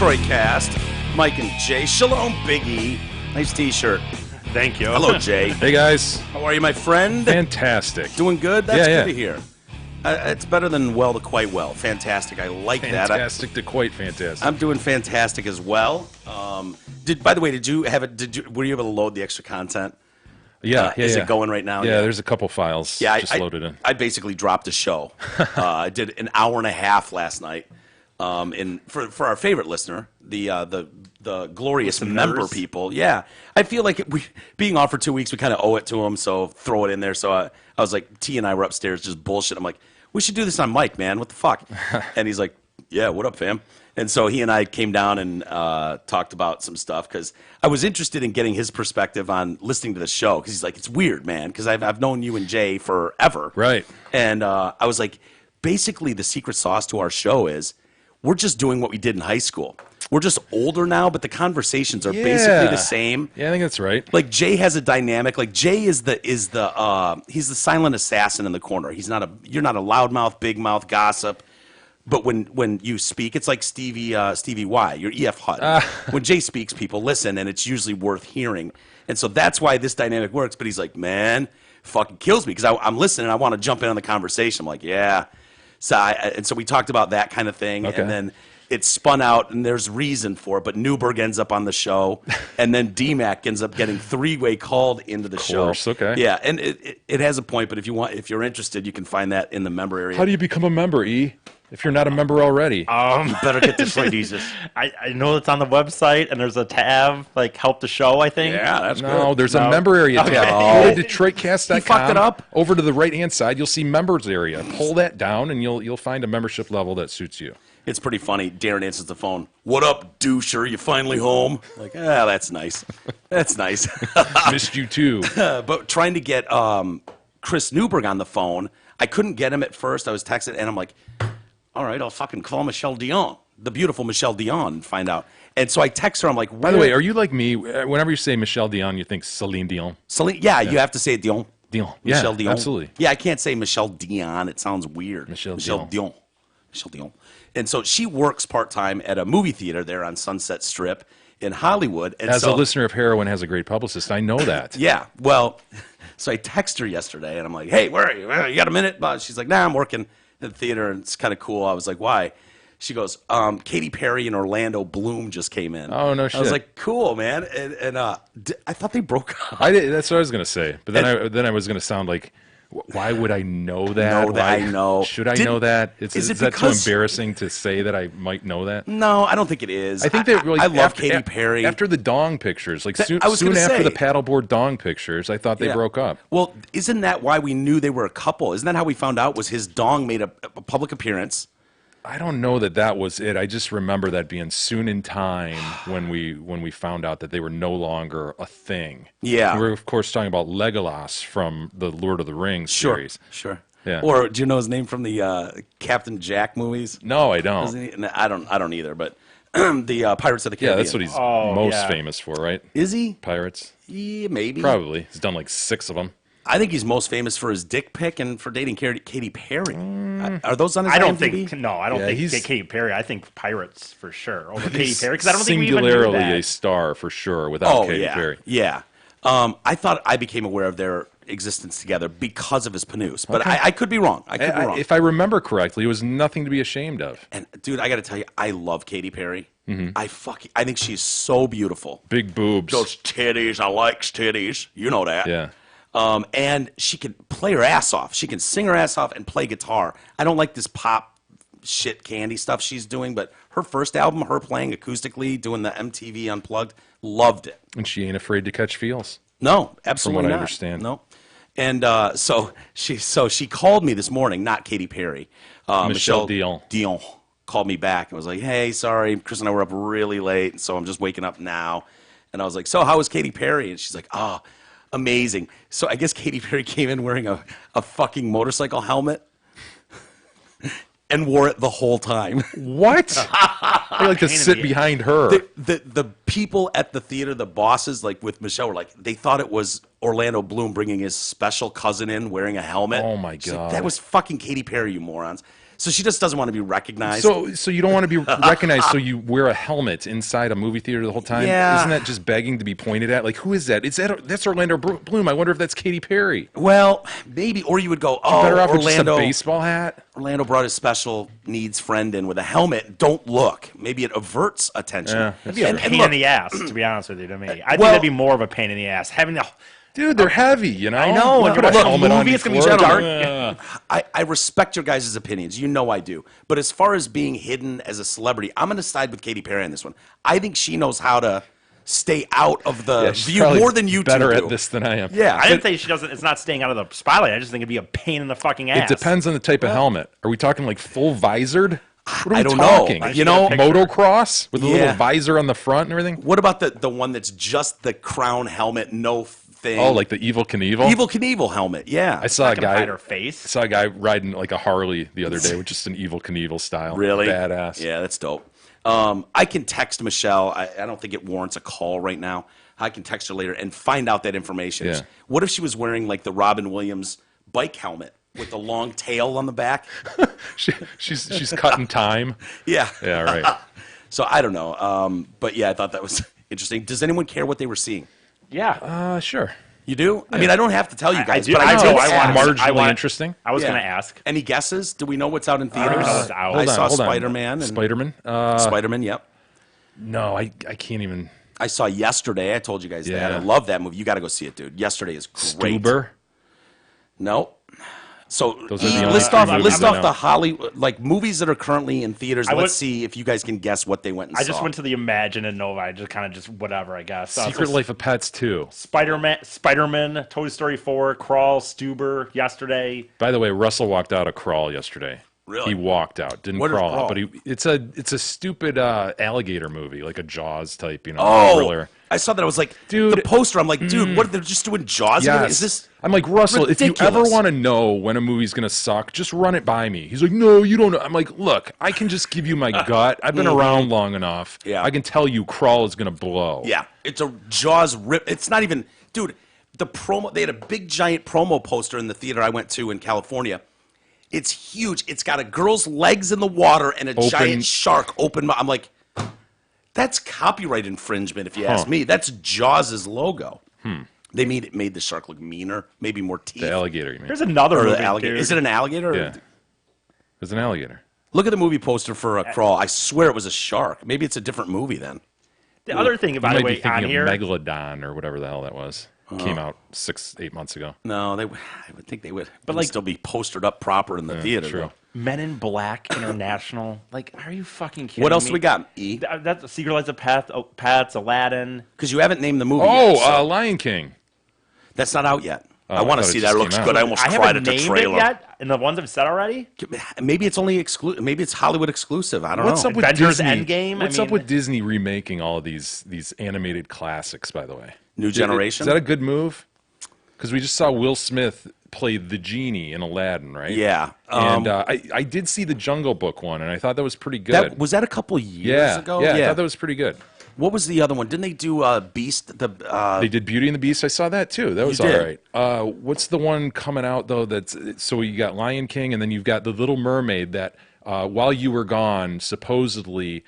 Detroit Cast. Mike and Jay. Shalom, Biggie. Nice t-shirt. Thank you. Hello, Jay. Hey, guys. How are you, my friend? Fantastic. Doing good? That's Yeah. good to hear. It's better than well to quite well. Fantastic. I like that. Fantastic to quite fantastic. I'm doing fantastic as well. By the way, were you able to load the extra content? Is it going right now? Yeah, there's a couple files just loaded in. I basically dropped a show. I did an hour and a half last night. For our favorite listener, the glorious member people. Yeah, I feel like being off for 2 weeks, we kind of owe it to them. So throw it in there. So I was like, T and I were upstairs just bullshit. I'm like, we should do this on mic, man. What the fuck? And he's like, yeah, what up, fam? And so he and I came down and talked about some stuff because I was interested in getting his perspective on listening to the show because he's like, it's weird, man, because I've known you and Jay forever. Right. And I was like, basically the secret sauce to our show is we're just doing what we did in high school. We're just older now, but the conversations are basically the same. Yeah, I think that's right. Like Jay has a dynamic. Like Jay he's the silent assassin in the corner. You're not a loudmouth, big mouth gossip. But when you speak, it's like Stevie Y. You're E.F. Hutton. When Jay speaks, people listen, and it's usually worth hearing. And so that's why this dynamic works. But he's like, man, fucking kills me because I'm listening. And I want to jump in on the conversation. I'm like, yeah. So we talked about that kind of thing, okay. And then it spun out, and there's reason for it. But Newberg ends up on the show, and then DMAC ends up getting three-way called into the show. Of course, okay. Yeah, and it has a point. But if you're interested, you can find that in the member area. How do you become a member, E? If you're not a member already, You better get this right, Jesus. I know it's on the website, and there's a tab, like Help the Show, I think. Yeah, that's no, good. there's a member area tab. Go to DetroitCast.com. He fucked it up. Over to the right-hand side, you'll see members area. Pull that down, and you'll find a membership level that suits you. It's pretty funny. Darren answers the phone. What up, doucher? You finally home? Like, that's nice. That's nice. Missed you too. But trying to get Chris Newberg on the phone, I couldn't get him at first. I was texting, and I'm like, all right, I'll fucking call Michelle Dion, the beautiful Michelle Dion, and find out. And so I text her. I'm like, by the way, are you like me? Whenever you say Michelle Dion, you think Celine Dion? Celine? Yeah, you have to say it Dion. Dion. Michelle Yeah, Dion. absolutely. Yeah, I can't say Michelle Dion. It sounds weird. Michelle Dion. Michelle Dion. And so she works part-time at a movie theater there on Sunset Strip in Hollywood. And As a listener of Heroin has a great publicist, I know that. Yeah, well, so I text her yesterday, and I'm like, hey, where are you? You got a minute? She's like, nah, I'm working at the theater, and it's kind of cool. I was like, why? She goes, Katy Perry and Orlando Bloom just came in. Oh, no shit. I was like, cool, man. And I thought they broke up. That's what I was going to say. But then I was going to sound like, why would I know that? I know. Should I know that? Is that too because embarrassing to say that I might know that? No, I don't think it is. I think that really, I love Katy Perry. After the dong pictures, like soon I was gonna after say- the paddleboard dong pictures, I thought they Yeah. broke up. Well, isn't that why we knew they were a couple? Isn't that how we found out? Was his dong made a public appearance? I don't know that was it. I just remember that being soon in time when we found out that they were no longer a thing. Yeah. We were, of course, talking about Legolas from the Lord of the Rings series. Sure. Yeah. Or do you know his name from the Captain Jack movies? No, I don't. Isn't he? No, I don't either. But the Pirates of the Caribbean. Yeah, that's what he's most famous for, right? Is he? Pirates? Yeah, maybe. Probably. He's done like 6 of them. I think he's most famous for his dick pic and for dating Katy Perry. Are those on his I don't IMDb? think. No, I don't Yeah, think he's- Katy Perry. I think Pirates for sure over Katy Perry because I don't think we even knew Singularly that. a star for sure without Katy yeah. Perry. Yeah. I thought I became aware of their existence together because of his Panoose. But Okay. I could be wrong. I could be wrong. If I remember correctly, it was nothing to be ashamed of. And dude, I got to tell you, I love Katy Perry. I think she's so beautiful. Big boobs. Those titties, I likes titties. You know that. Yeah. And she can play her ass off. She can sing her ass off and play guitar. I don't like this pop shit candy stuff she's doing, but her first album, her playing acoustically, doing the MTV Unplugged, loved it. And she ain't afraid to catch feels. No, absolutely From what I not. understand. No. And so she called me this morning, not Katy Perry. Michelle Dion. Dion called me back and was like, hey, sorry, Chris and I were up really late, so I'm just waking up now. And I was like, so how was Katy Perry? And she's like, oh, amazing. So I guess Katy Perry came in wearing a fucking motorcycle helmet and wore it the whole time. What? I like to sit behind her. The people at the theater, the bosses, like with Michelle, were like, they thought it was Orlando Bloom bringing his special cousin in wearing a helmet. Oh, my She's like, God. that was fucking Katy Perry, you morons. So she just doesn't want to be recognized. So you don't want to be recognized, so you wear a helmet inside a movie theater the whole time? Yeah. Isn't that just begging to be pointed at? Like, who is that? That's Orlando Bloom. I wonder if that's Katy Perry. well, maybe, or you would go, oh, Better off with just a Orlando. baseball hat. Orlando brought his special needs friend in with a helmet. Don't look. Maybe it averts attention. Yeah. It'd be a pain look, in the ass, to be honest with you, to me. I think well- that'd be more of a pain in the ass. Having the Dude, they're heavy, you know? I know, Put and a look, helmet on movie, it's gonna be before. dark. I respect your guys' opinions. You know I do. But as far as being hidden as a celebrity, I'm going to side with Katy Perry on this one. I think she knows how to stay out of the Yeah, she's view probably more than you two better do. at this than I am. Yeah. I didn't say she doesn't. It's not staying out of the spotlight. I just think it'd be a pain in the fucking ass. It depends on the type of helmet. Are we talking like full visored? What are we I don't know. talking? You know, motocross with a Yeah. little visor on the front and everything? what about the one that's just the crown helmet, no thing? Oh, like the Evil Knievel? Evil Knievel helmet. Yeah. I saw a Not gonna guy hide her face. saw a guy riding like a Harley the other day with just an Evil Knievel style. Really? Badass. Yeah, that's dope. I can text Michelle. I don't think it warrants a call right now. I can text her later and find out that information. Yeah. What if she was wearing like the Robin Williams bike helmet with the long tail on the back? She's cutting time. Yeah. Yeah, right. So I don't know. But yeah, I thought that was interesting. Does anyone care what they were seeing? Yeah. Sure. You do? I mean, I don't have to tell you guys, do. but I I know. did I ask. want- Marginally interesting. I was Yeah. gonna ask. Any guesses? Do we know what's out in theaters? know what's out. I saw Hold on. Spider-Man. And Spider-Man? Spider-Man, yep. No, I can't even. I saw Yesterday. I told you guys that. Yeah. I love that movie. You got to go see it, dude. Yesterday is great. Stuber? No. So Those are the only list three off movies I know. the Hollywood like movies that are currently in theaters. I Let's would- see if you guys can guess what they went and I saw. just went to the Imagine and Nova. I just kind of just whatever, I guess. Secret Life of Pets 2. Spider-Man, Toy Story 4, Crawl, Stuber, Yesterday. By the way, Russell walked out of Crawl yesterday. Really? He walked out, didn't What is crawl Crawl? out, but it's a stupid alligator movie, like a Jaws type, Oh, thriller. I saw that. I was like, Dude. the poster. I'm like, dude, what? They're just doing Jaws again? Yes. Is this? I'm like, Russell, if you ever ridiculous? want to know when a movie's going to suck, just run it by me. He's like, no, you don't know. I'm like, look, I can just give you my gut. I've been around long enough. Yeah. I can tell you Crawl is going to blow. Yeah, it's a Jaws rip. It's not even, dude. The promo. They had a big giant promo poster in the theater I went to in California. It's huge. It's got a girl's legs in the water and a giant shark open. I'm like, that's copyright infringement if you ask me. That's Jaws' logo. They made the shark look meaner, maybe more teeth. The alligator, you mean? There's another Or movie, the alligator. dude. Is it an alligator? Yeah. There's an alligator. Look at the movie poster for Crawl. I swear it was a shark. Maybe it's a different movie then. The other thing, by You the might be way, thinking on here, of Megalodon or whatever the hell that was. Came out 6-8 months ago. No, I would think they would. But like- still be postered up proper in the theater. true. though. Men in Black International. Like, are you fucking kidding What else me? do we got? E? That's Secret Lives of Pets, Aladdin. Because you haven't named the movie. Oh, yet, so Lion King. that's not out yet. I I want to thought it see just that. It looks came good. out. I almost I cried haven't at the named trailer. it yet, and the ones I've said already. Maybe it's only exclusive. Maybe it's Hollywood exclusive. I don't What's know. up with Avengers Disney? Endgame? I What's up mean- with Disney remaking all of these animated classics? By the way, New generation? Is that a good move? Because we just saw Will Smith play the genie in Aladdin, right? Yeah. And I did see the Jungle Book one, and I thought that was pretty good. That was that a couple years yeah, ago. yeah, I thought that was pretty good. What was the other one? Didn't they do Beast? They did Beauty and the Beast. I saw that too. That was all did? right. What's the one coming out though? That's so you got Lion King, and then you've got the Little Mermaid. That while you were gone, supposedly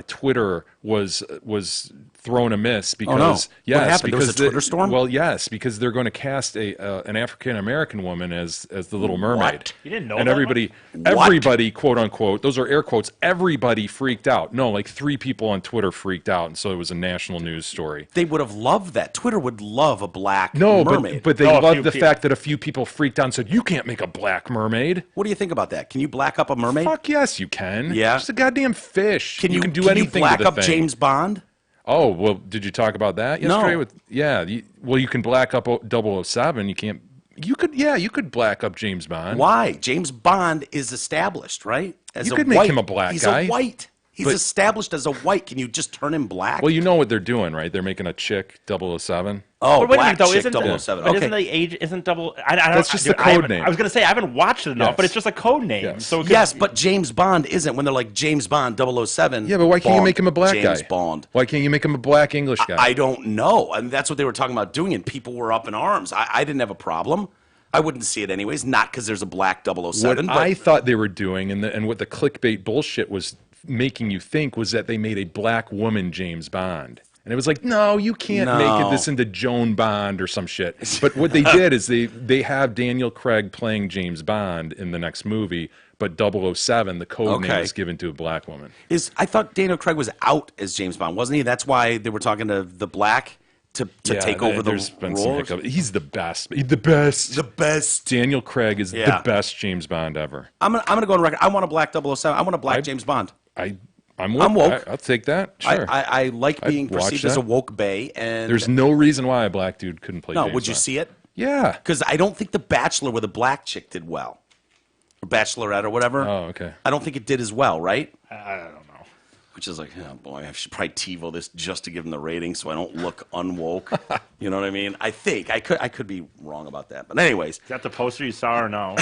Twitter was thrown amiss because no. What yes, happened? There was because a Twitter storm? Well, yes, because they're going to cast an African American woman as the Little Mermaid. You didn't know And that everybody, quote unquote, those are air quotes. Everybody freaked out. No, like 3 people on Twitter freaked out, and so it was a national news story. They would have loved that. Twitter would love a black No, mermaid. but they Oh, a loved few the people. fact that a few people freaked out and said, "You can't make a black mermaid." What do you think about that? Can you black up a mermaid? Fuck yes, you can. Yeah. Just a goddamn fish. Can you can do can anything you black to the up thing. James Bond? Oh well, did you talk about that yesterday? No. With well, you can black up 007. You can't. You could black up James Bond. Why? James Bond is established, right? As You a could make white. him a black He's guy. a white. He's But- established as a white. Can you just turn him black? Well, you know what they're doing, right? They're making a chick 007. oh, But wait a black minute, though, chick isn't 007. but Okay. isn't the age isn't double? I don't, That's just dude, a code I haven't- name. I was gonna say I haven't watched it enough, Yes. but it's just a code name. Yes. So it could- Yes, but James Bond isn't. When they're like James Bond 007. Yeah, but why can't you Bond, make him a black James guy? Bond. Why can't you make him a black English guy? I don't know. And that's what they were talking about doing, and people were up in arms. I didn't have a problem. I wouldn't see it anyways, not because there's a black 007. What I thought they were doing, and what the clickbait bullshit was making you think, was that they made a black woman James Bond. And it was like, no, you can't make this into Joan Bond or some shit. But what they did is they have Daniel Craig playing James Bond in the next movie, but 007, the code name, is given to a black woman. I thought Daniel Craig was out as James Bond, wasn't he? That's why they were talking to the black to take over the role. He's the best. He's the best. The best. Daniel Craig is the best James Bond ever. I'm gonna go on record. I want a black 007. I want a black James Bond. I'm woke. I'll take that. Sure. I like being perceived as a woke bae, and there's no reason why a black dude couldn't play. No, James would you Bond. see it? Yeah. Because I don't think The Bachelor with a black chick did well, or Bachelorette or whatever. Oh, okay. I don't think it did as well, right? I don't know. Which is like, oh boy, I should probably TiVo this just to give them the rating, so I don't look unwoke. You know what I mean? I think I could be wrong about that, but anyways, Is that the poster you saw or no?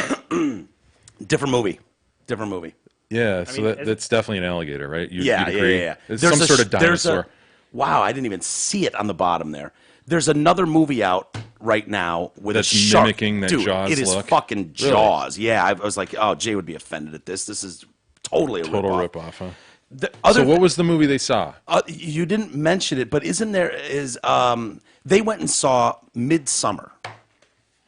different movie. Different movie. Yeah, so that's definitely an alligator, right? You'd Yeah. agree? It's some sort of dinosaur. Wow, I didn't even see it on the bottom there. There's another movie out right now with That's a shark. mimicking that Dude, Jaws it is look? fucking Really? Jaws. Yeah, I was like, oh, Jay would be offended at this. This is totally a Total ripoff. ripoff, huh? Other So what was the movie they saw? you didn't mention it, but isn't there is they went and saw Midsummer.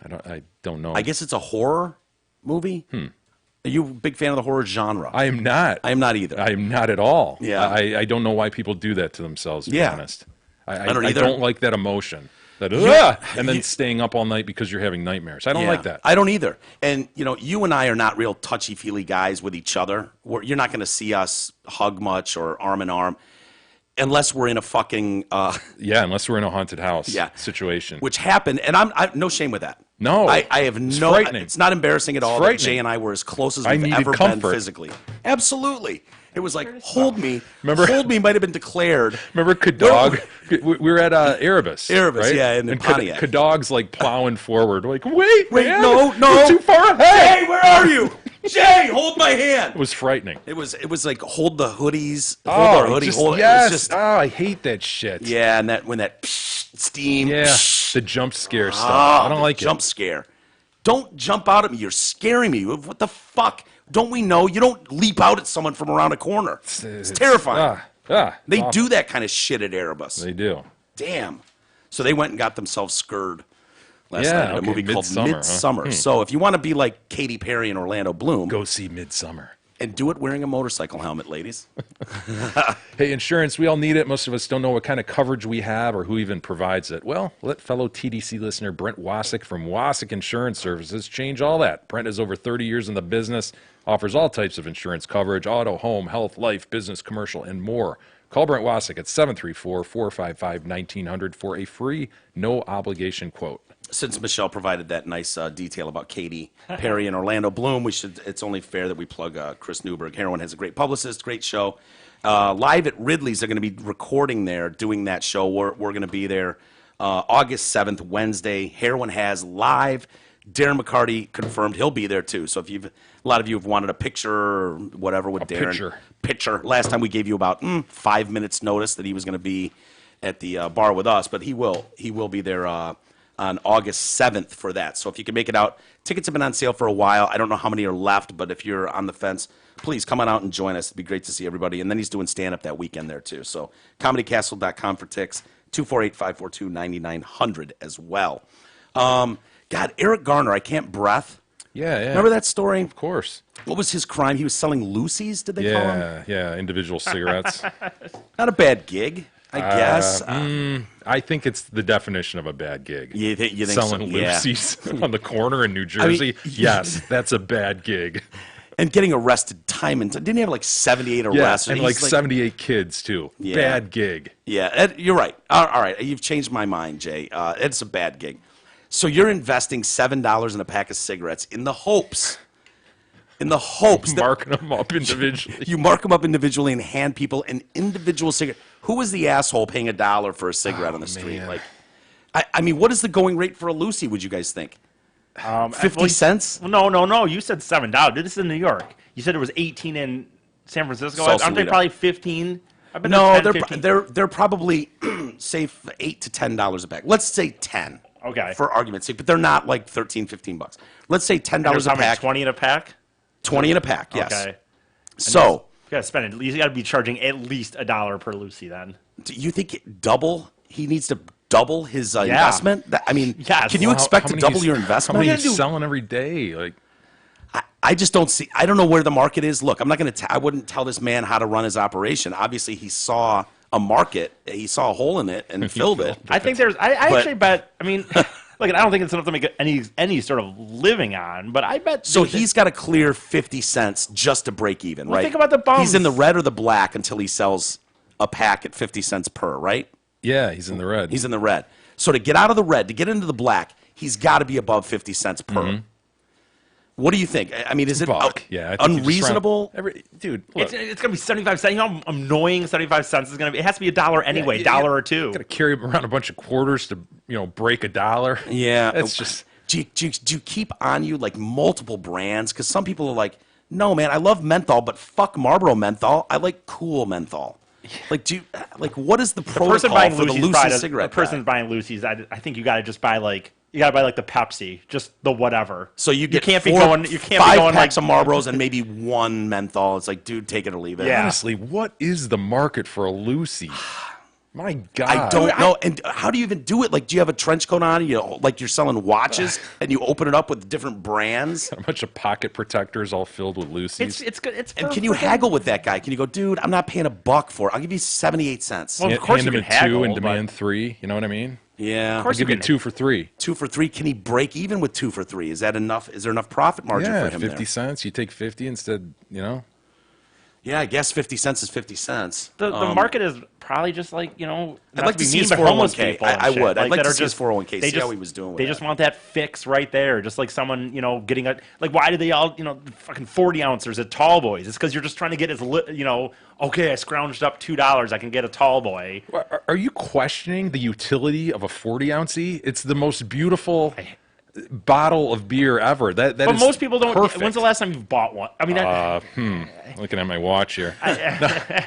I don't know. I guess it's a horror movie. Are you a big fan of the horror genre? I am not. I am not either. I am not at all. Yeah. I don't know why people do that to themselves, to be honest. I don't either. I don't like that emotion. That and then staying up all night because you're having nightmares. I don't like that. I don't either. And you and I are not real touchy-feely guys with each other. You're not going to see us hug much or arm in arm unless we're in a fucking unless we're in a haunted house Yeah. situation. which happened, and I no shame with that. No. I have It's no. frightening. It's not embarrassing at all that frightening. Jay and I were as close as I we've needed ever comfort. been physically. Absolutely. It was like, hold me. Hold me might have been declared. Remember Kadog? We were at Erebus. Erebus, right? yeah, in the and Pontiac. Kadog's like plowing forward. Like, wait, man, no. you're too far ahead. Jay, where are you? Jay, hold my hand. It was frightening. It was like hold the hoodies. Hold our hoodie. just, Hold it. yes. It was just, I hate that shit. yeah, and when that steam. Yeah, the jump scare stuff. I don't like jump scare. Don't jump out at me. You're scaring me. What the fuck? Don't we know? You don't leap out at someone from around a corner. It's terrifying. They awful. do that kind of shit at Erebus. They do. Damn. So they went and got themselves scurred last Yeah, night in a okay, movie called Midsummer, huh? Midsummer. So if you want to be like Katy Perry and Orlando Bloom, Go see Midsummer. and do it wearing a motorcycle helmet, ladies. Hey, insurance, we all need it. Most of us don't know what kind of coverage we have or who even provides it. Well, let fellow TDC listener Brent Wasik from Wasik Insurance Services change all that. Brent has over 30 years in the business, offers all types of insurance coverage, auto, home, health, life, business, commercial, and more. Call Brent Wasik at 734-455-1900 for a free, no-obligation quote. Since Michelle provided that nice detail about Katy Perry and Orlando Bloom, it's only fair that we plug Chris Newberg. Heroin has a great publicist, great show. Live at Ridley's, they're going to be recording there, doing that show. We're going to be there August 7th, Wednesday. Heroin has live. Darren McCarty confirmed he'll be there too. So if a lot of you have wanted a picture or whatever with Darren. Picture. Last time we gave you about 5 minutes notice that he was going to be at the bar with us, but he will be there on August 7th for that. So if you can make it out, tickets have been on sale for a while. I don't know how many are left, but if you're on the fence, please come on out and join us. It'd be great to see everybody. And then he's doing stand-up that weekend there too. So comedycastle.com for tickets, 248-542-9900 as well. God, Eric Garner, I can't breath. Yeah. Remember that story? Of course. What was his crime? He was selling Lucy's, did they call him? Yeah, individual cigarettes. Not a bad gig, I guess. I think it's the definition of a bad gig. You think Selling so? Yeah. Lucy's on the corner in New Jersey. Yes, that's a bad gig. And getting arrested time and time. Didn't he have like 78 arrests? Yeah, and He's like 78 kids, too. Yeah. Bad gig. Yeah, Ed, you're right. All right, you've changed my mind, Jay. It's a bad gig. So you're investing $7 in a pack of cigarettes in the hopes that Marking them up individually. you mark them up individually and hand people an individual cigarette. Who was the asshole paying $1 for a cigarette on the street? man. Like, I mean, what is the going rate for a Lucy? Would you guys think? 50 well, cents? No. You said $7. This is in New York. You said it was 18 in San Francisco. Aren't they Sausalito. probably 15? I bet No, they're 10, 15. they're probably say $8 to $10 a pack. Let's say 10. Okay. For argument's sake, but they're not like 13, 15 bucks. Let's say $10 There's a how much, pack. 20 in a pack? 20 in a pack, yes. Okay. So, You got to spend it. You got to be charging at least $1 per Lucy then. do you think he needs to double his investment? I mean, Yes. can you Well, expect to many double he's- your How investment? many What are you he's gonna do? selling every day? Like, I just don't see. I don't know where the market is. Look, I'm not going to. I wouldn't tell this man how to run his operation. Obviously, he saw a market. He saw a hole in it and filled it. I think there's. I But- actually bet. I mean, like I don't think it's enough to make any sort of living on. But I bet. So he's got to clear 50 cents just to break even, right? think about the bums. He's in the red or the black until he sells a pack at 50 cents per, right? yeah, he's in the red. He's in the red. So to get out of the red, to get into the black, he's got to be above 50 cents per. What do you think? I mean, is it Buck. Yeah, I think you just unreasonable? dude, look, It's gonna be 75 cents. You know how annoying 75 cents is gonna be. It has to be $1 anyway. $1 or two. got to carry around a bunch of quarters to break $1. Yeah, That's just Do you keep on you like multiple brands? Because some people are like, no, man, I love menthol, but fuck Marlboro menthol. I like cool menthol. Like, what is the person protocol buying for the Lucy's Lucy probably does- cigarette? The person guy? buying Lucy's, I think you got to just buy like the Pepsi, just the whatever. So you get can't four, be going. You can't five be going like packs of Marlboros and maybe one menthol. It's like, dude, take it or leave it. Yeah. honestly, what is the market for a Lucy? My God, I don't know. And how do you even do it? Like, do you have a trench coat on? Like you're selling watches and you open it up with different brands? A bunch of pocket protectors all filled with Lucy's. it's good. It's And for can you freaking- haggle with that guy? Can you go, dude, I'm not paying $1 for it. I'll give you 78 cents. Well, of course hand you him can a 2 haggle, and but- demand 3. You know what I mean? Yeah. Of course I'll give you can- 2 for 3. 2 for 3. Can he break even with 2 for 3? Is that enough? Is there enough profit margin Yeah, for him 50 there? cents. You take 50 instead. Yeah, I guess 50 cents is 50 cents. The market is probably just like not I'd like be to see mean, his but homeless 401k. people. I and shit, would. I'd like that to are see his just- 401k, they see how just- he was doing with They that. just want that fix right there, just like someone getting a like. Why do they all fucking 40 ounces at Tall Boys? It's because you're just trying to get as okay, I scrounged up $2, I can get a Tall Boy. Are you questioning the utility of a 40-ounce? It's the most beautiful bottle of beer ever. That But is most people don't. Perfect. When's the last time you've bought one? I mean, Looking at my watch here.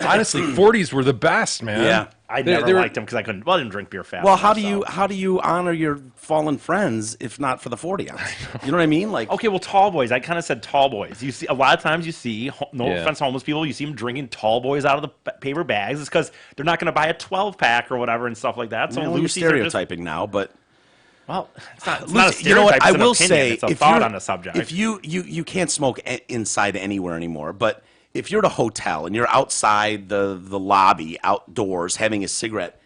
Honestly, 40s were the best, man. Yeah. I They- never they were- liked them because I couldn't. Well, I didn't drink beer fast. Well, enough, how do you honor your fallen friends if not for the 40 ounce? You know what I mean? Like, Okay, well, Tall Boys. I kind of said Tall Boys. You see, a lot of times you see, no Yeah. offense, homeless people. You see them drinking Tall Boys out of the paper bags. It's because they're not going to buy a 12-pack or whatever and stuff like that. So you're Lucy's are just, stereotyping now, but well, it's not a you know what? stereotype, I it's an will opinion. say, it's a if thought you're on the subject. if you can't smoke inside anywhere anymore, but if you're at a hotel and you're outside the lobby, outdoors, having a cigarette,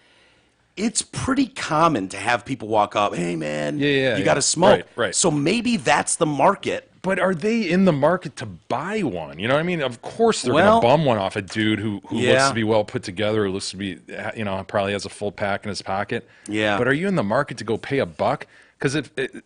it's pretty common to have people walk up, hey man, Yeah, you got to smoke. Right. So maybe that's the market. But are they in the market to buy one? You know what I mean? Of course they're Well- going to bum one off a dude who looks Yeah. to be well put together, who looks to be, probably has a full pack in his pocket. Yeah. But are you in the market to go pay $1? Because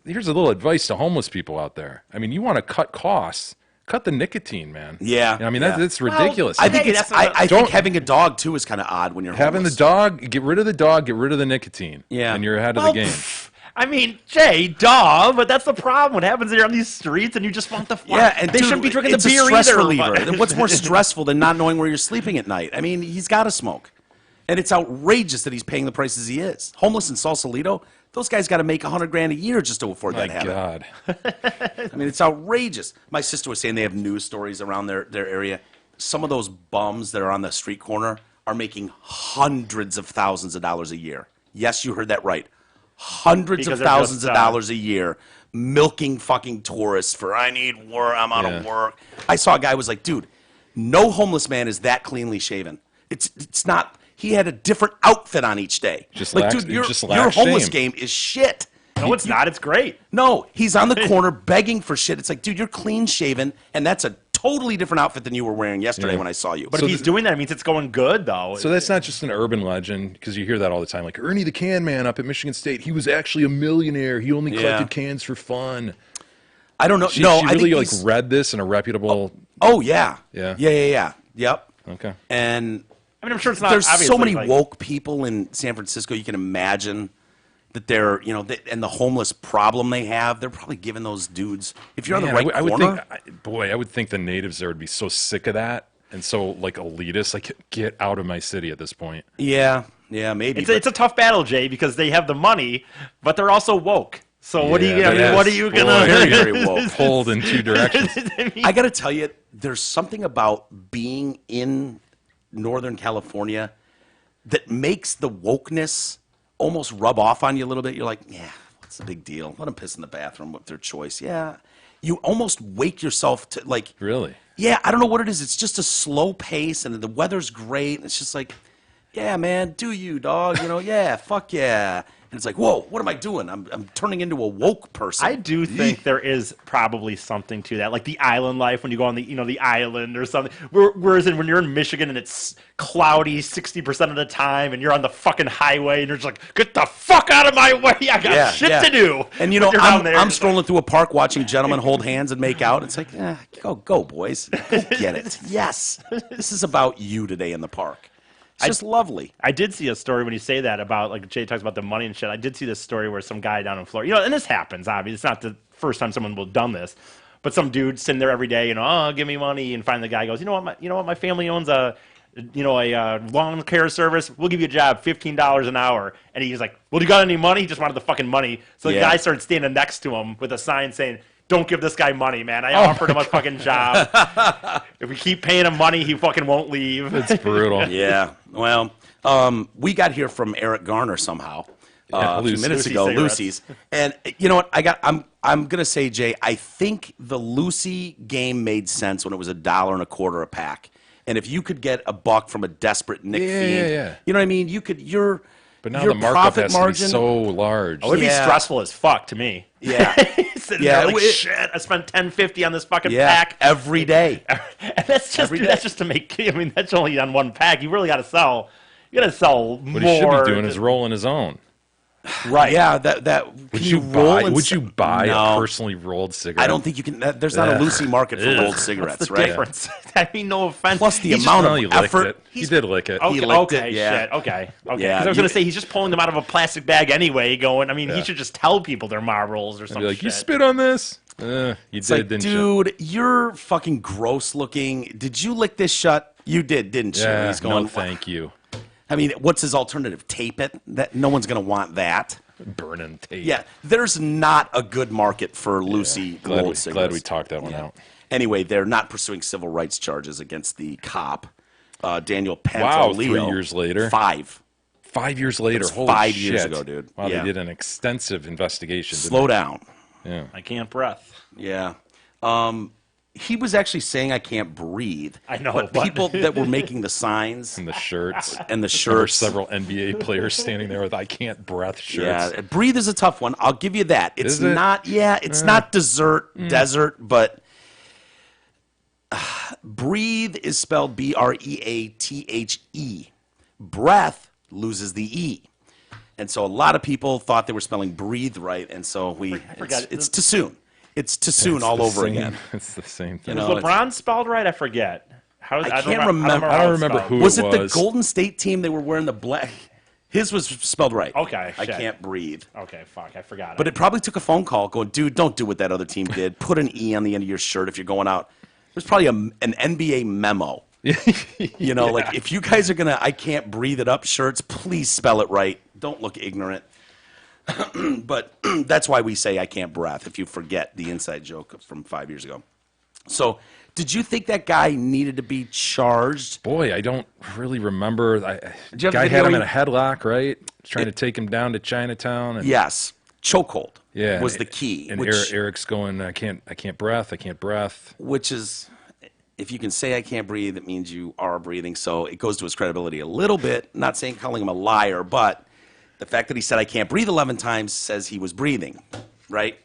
here's a little advice to homeless people out there. I mean, you want to cut costs, cut the nicotine, man. Yeah, You know, I mean, yeah. that's ridiculous. I think Okay, it's. that's not- I think Don't- having a dog too is kind of odd when you're Having the homeless. dog, get rid of the dog, get rid of the nicotine. Yeah. And you're ahead of Well, the game. I mean, Jay, duh, but that's the problem. What happens here on these streets, and you just want the fun. Yeah, and they dude, shouldn't be drinking it's the beer a stress either. reliever. but- What's more stressful than not knowing where you're sleeping at night? I mean, he's got to smoke, and it's outrageous that he's paying the prices he is. Homeless in Sausalito, those guys got to make $100,000 a year just to afford My that habit. God. I mean, it's outrageous. My sister was saying they have news stories around their area. Some of those bums that are on the street corner are making hundreds of thousands of dollars a year. Yes, you heard that right. Hundreds Because of they're thousands just, of dollars a year milking fucking tourists for I need work, I'm out of Yeah. work. I saw a guy was like, dude, no homeless man is that cleanly shaven. It's not. He had a different outfit on each day. Just like, lacks- dude, it your just your lacks homeless shame. game is shit. No, it's not. It's great. No, he's on the corner begging for shit. It's like, dude, you're clean shaven, and that's a totally different outfit than you were wearing yesterday Yeah. when I saw you. But So if he's the- doing that, it means it's going good, though. So that's not just an urban legend, because you hear that all the time. Like Ernie the Can Man up at Michigan State, he was actually a millionaire. He only collected Yeah. cans for fun. I don't know. She, no, she I really think like these- read this in a reputable. Oh yeah, Yeah. Yep. Okay. And I mean, I'm sure it's not. there's so obviously, many like, woke people in San Francisco. You can imagine that they're, and the homeless problem they have. They're probably giving those dudes. If you're on Man, the right I would corner, think, I would think the natives there would be so sick of that and so like elitist. Like, get out of my city at this point. yeah, Yeah, maybe. It's a tough battle, Jay, because they have the money, but they're also woke. So what are you? Yeah, I mean, that what are is- you boy, gonna? very, very woke. Pulled in two directions. I got to tell you, there's something about being in Northern California that makes the wokeness almost rub off on you a little bit. You're like, yeah, what's the big deal? Let them piss in the bathroom with their choice. Yeah. You almost wake yourself to, like, Really? yeah, I don't know what it is. It's just a slow pace, and the weather's great. And it's just like, yeah, man, do you, dog? You know, yeah, fuck yeah. And it's like, whoa, what am I doing? I'm turning into a woke person. I do think there is probably something to that, like the island life when you go on the island or something. Whereas when you're in Michigan and it's cloudy 60% of the time, and you're on the fucking highway and you're just like, get the fuck out of my way! I got shit to do. And you know, But you're down there, I'm it's strolling through a park watching gentlemen hold hands and make out. It's like, go, boys, go get it. Yes, this is about you today in the park. It's just lovely. I did see a story when you say that about, like, Jay talks about the money and shit. I did see this story where some guy down in Florida, and this happens, obviously. It's not the first time someone will have done this, but some dude sitting there every day, oh, give me money, and finally the guy goes, you know what, my family owns a lawn care service. We'll give you a job, $15 an hour. And he's like, well, you got any money? He just wanted the fucking money. So the Yeah. guy started standing next to him with a sign saying, don't give this guy money, man. I offered him a fucking job. If we keep paying him money, he fucking won't leave. It's brutal. Yeah. Well, we got here from Eric Garner somehow a few Lucy. minutes Lucy ago. cigarettes. Lucy's, and you know what? I'm gonna say, Jay. I think the Lucy game made sense when it was $1.25 a pack, and if you could get a buck from a desperate Nick Fiend, yeah. you know what I mean. You could But now your the markup profit has to margin. be so large. It would be Yeah. stressful as fuck to me. Yeah. Sitting Yeah, there like, it- shit, I spent $10.50 on this fucking Yeah, pack. every day. And that's just Every dude, day. that's just to make. I mean, that's only on one pack. You really got to sell. You got to sell more. What he should be doing is rolling his own. right. Yeah, that Would you buy No. a personally rolled cigarette? I don't think you can. There's not a Lucy market for rolled cigarettes, What's the right? difference? I mean, no offense. Plus the He's amount Well, of he licked effort. it. He did lick it. Okay, He licked okay, it, yeah. shit. Okay. Yeah, 'Cause I was you- gonna say he's just pulling them out of a plastic bag anyway. Going. I mean, he should just tell people they're Marlboros or Be something. like, you spit on this? You It's did, like, didn't you? dude, you're fucking gross looking. Did you lick this shut? You did, didn't you? Yeah, He's going, no, thank you. I mean, what's his alternative? Tape it? That no one's gonna want that. Burning tape. Yeah, there's not a good market for Lucy Glad rolled we, cigarettes. glad we talked that one out. Anyway, they're not pursuing civil rights charges against the cop, Daniel Wow, Pantaleo. 3 years later. 5. 5 years later. was Holy 5 shit. years ago, dude. Wow, Yeah. they did an extensive investigation. didn't Slow down. they? Yeah. I can't breath. Yeah. He was actually saying I can't breathe. I know, But but- people that were making the signs And the shirts. and the There were shirts. several NBA players standing there with "I can't breath" shirts. Yeah, breathe is a tough one. I'll give you that. It's Is it? not. Yeah, it's not desert, desert, but breathe is spelled Breathe. Breath loses the e, and so a lot of people thought they were spelling breathe right, and so forgot. it's too soon. It's too soon It's all the over same- again. It's the same thing. You Was know, it's- LeBron spelled right? I forget. How, I can't don't remember. I how don't it's remember spelled. who Was it it the was. Golden State team? They were wearing the black. His was spelled right. Okay, I shit. can't breathe. Okay, fuck, I forgot. But it probably took a phone call going, dude, don't do what that other team did. Put an E on the end of your shirt if you're going out. There's probably an NBA memo. You know, like if you guys are going to I can't breathe it up shirts, please spell it right. Don't look ignorant. But that's why we say I can't breath if you forget the inside joke from 5 years ago. So did you think that guy needed to be charged? Boy, I don't really remember. Did you have Guy video had him where in a headlock, right? Trying to take him down to Chinatown. And, Yes. Chokehold yeah, was the key. And which, Eric's going, I can't breath. which is, if you can say I can't breathe, it means you are breathing. So it goes to his credibility a little bit. Not saying calling him a liar, but the fact that he said I can't breathe 11 times says he was breathing, right?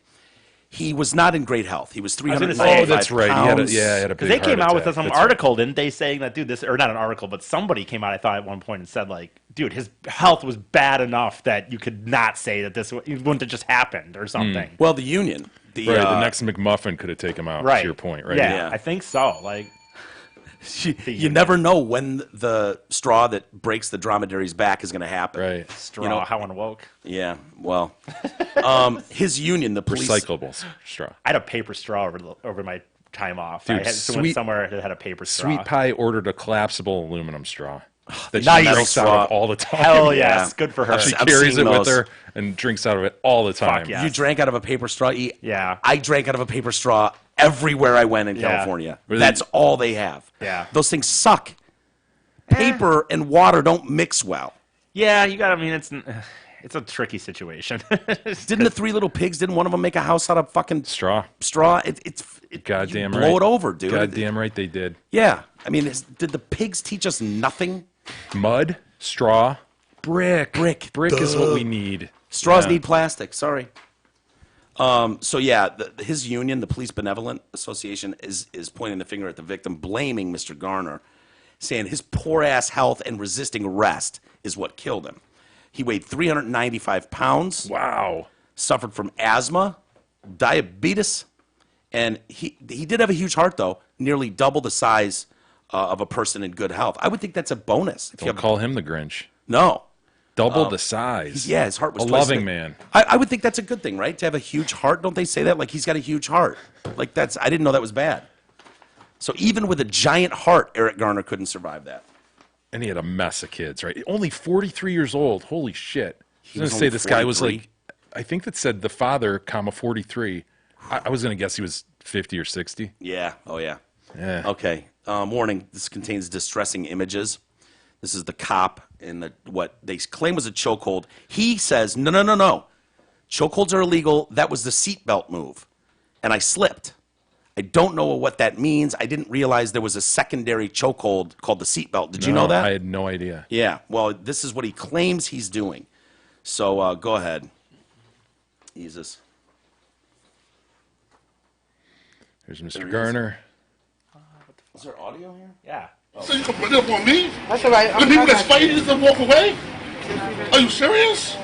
He was not in great health. He was was gonna 395 say- Oh, that's right. He had a, pounds. yeah, he had a big Because they came heart out with attack. some That's article, didn't they, saying that, dude, this, or not an article, but somebody came out, I thought, at one point and said, like, dude, his health was bad enough that you could not say that this it wouldn't have just happened or something. Well, the union. The, Right, the next McMuffin could have taken him out. Right. To your point, right? Yeah, Yeah. I think so. Like, you never know when the straw that breaks the dromedary's back is going to happen. Right. straw, You know- how unwoke. Yeah. Well, his union, the police. Recyclable straw. I had a paper straw over my time off. Dude, I had went sweet- somewhere that had a paper straw. Sweet Pie ordered a collapsible aluminum straw. that Nice. she drinks out Straw. of all the time. Hell Yeah. yes, good for her. She I've carries seen it with those. her and drinks out of it all the time. yeah. You drank out of a paper straw. Yeah. I drank out of a paper straw everywhere I went in Yeah. California. Really? That's all they have. Yeah. Those things suck. Paper and water don't mix well. Yeah, you got. I mean, it's a tricky situation. Didn't the Three Little Pigs? Didn't one of them make a house out of fucking Straw. straw? Goddamn you right. blow it over, dude. Goddamn right they did. Yeah. I mean, did the pigs teach us nothing? Mud, straw, brick. Brick. Brick is what we need. Straws Yeah. need plastic. Sorry. So yeah, his union, the Police Benevolent Association, is pointing the finger at the victim, blaming Mr. Garner, saying his poor ass health and resisting arrest is what killed him. He weighed 395 pounds, Wow. suffered from asthma, diabetes, and he did have a huge heart though, nearly double the size of a person in good health. I would think that's a bonus. If you Don't have, call him the Grinch. no. Double the size. Yeah, his heart was a twice loving big. man. I would think that's a good thing, right? To have a huge heart. Don't they say that? Like he's got a huge heart. Like I didn't know that was bad. So even with a giant heart, Eric Garner couldn't survive that. And he had a mess of kids, right? Only 43 years old. Holy shit. I was going was to say only this guy was 43? like, I think that said the father, comma, 43. I was going to guess he was 50 or 60. Yeah. Oh yeah. Yeah. Okay. Warning. This contains distressing images. This is the cop in what they claim was a chokehold. He says, no. Chokeholds are illegal. That was the seatbelt move. And I slipped. I don't know what that means. I didn't realize there was a secondary chokehold called the seatbelt. Did you know that? I had no idea. Yeah. Well, this is what he claims he's doing. So go ahead. Jesus. Here's Mr. There he is. Garner. Is there audio here? yeah. So you can put it up on me? That's all right. The people that's fighting just to walk away? Are you serious?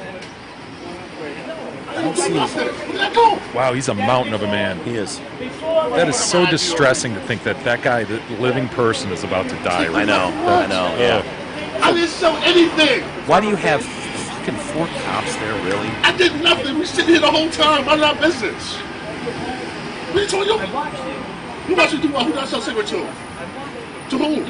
I don't see him. Where did that go? Wow, he's a mountain of a man. He is. That is so distressing to think that that guy, the living person, is about to die. I know. I know. Yeah. I didn't sell anything. Why do you have fucking 4 cops there, really? I did nothing. We sitting here the whole time. Mind our business. What are you talking about? You watch me do what? Who did I sell cigarette to? To whom?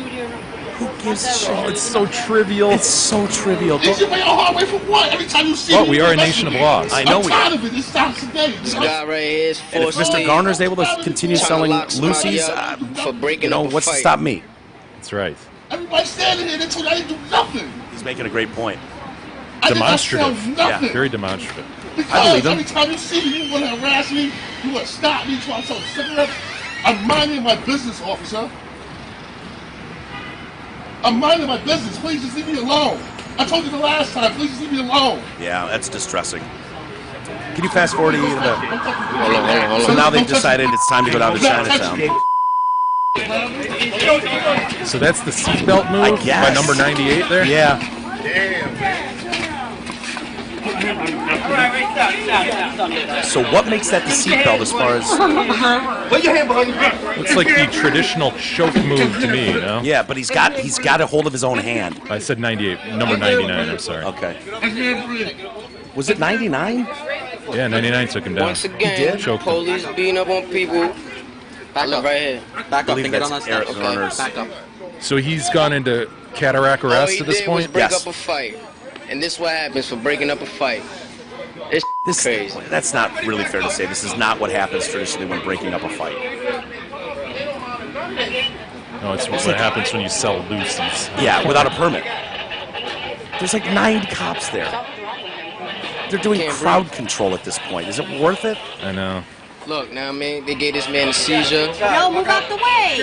Who gives a shit? Oh, it's so trivial. It's so trivial. Is your way all hard way for what? Every time you see Well, me, we you are a mess nation with of me. laws. I know I'm we tired are. of it. This stops today. This guy right here is And if forced Mr. Garner's able to continue Trying to selling lock somebody Lucy's, up for breaking you know, up a what's to fight. stop me? That's right. Everybody standing here, they told you I didn't do nothing. He's making a great point. I did not sell Demonstrative. nothing. Very demonstrative. Because I believe him. every time you see me, you want to harass me, you want to stop me, trying to sell cigarettes. I'm minding my business, officer. I'm minding my business. Please just leave me alone. I told you the last time. Please just leave me alone. Yeah, that's distressing. Can you fast forward to the... Hold on. So now they've decided it's time to go down to Chinatown. So that's the seatbelt move I by guess. number 98 there? Yeah. So what makes that the seatbelt as far as... Looks like the traditional choke move to me, you know? Yeah, but he's got a hold of his own hand. I said 98, number 99, I'm sorry. Okay. Was it 99? Yeah, 99 took him down. Once again, Choke him. police beating up on people. I live right here. I believe that's Eric Garner's. So he's gone into cataract All arrest he at this did was point? break Yes. up a fight. And this what happens for breaking up a fight. It's This, crazy. that's not really fair to say. This is not what happens traditionally when breaking up a fight. No, it's what happens when you sell Lucy's. Yeah, without a permit. There's like 9 cops there. They're doing Can't crowd control at this point. Is it worth it? I know. Look, now, man, they gave this man a seizure. Yo, move out the way.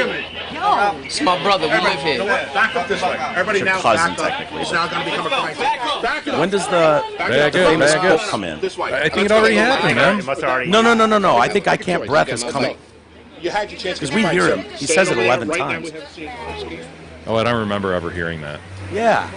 Yo. It's my brother. We live here. Back up this way. Everybody Your now cousin, back up. technically. It's now going to become a crime scene. Back it up. When does the Back up, famous back book up. come in? This way. I think it already happened, man. It must already. No. I think I Can't Breath is coming. You had your chance. 'Cause we hear him. He says it 11 Right now times. we have seen it. Oh, I don't remember ever hearing that. Yeah.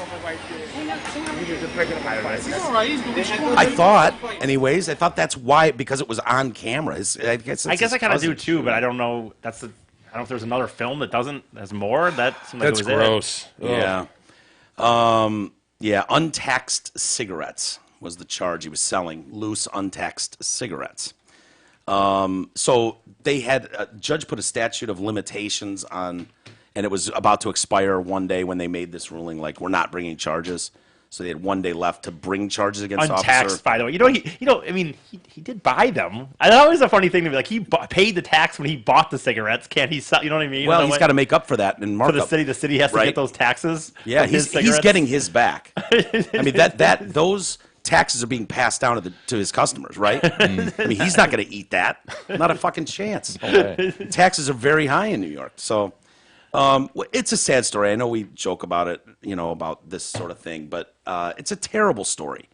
I thought, anyways, that's why, because it was on camera. I guess I kind of do too, but I don't know. I don't know if there's another film that has more. That seemed like That's it was gross. Ugh. Yeah. Yeah, untaxed cigarettes was the charge he was selling. Loose, untaxed cigarettes. So they had, a judge put a statute of limitations on and it was about to expire one day when they made this ruling, like we're not bringing charges. So they had one day left to bring charges against Untaxed, officer. by the way. I mean, he did buy them. And that always a funny thing to be like, he paid the tax when he bought the cigarettes. Can't he sell? You know what I mean? Well, he's got to make up for that in for markup. the city. The city has to Right. get those taxes. Yeah, from his he's cigarettes. getting his back. I mean those taxes are being passed down to his customers, right? I mean, he's not going to eat that. Not a fucking chance. Taxes are very high in New York. So it's a sad story. I know we joke about it, about this sort of thing, but it's a terrible story.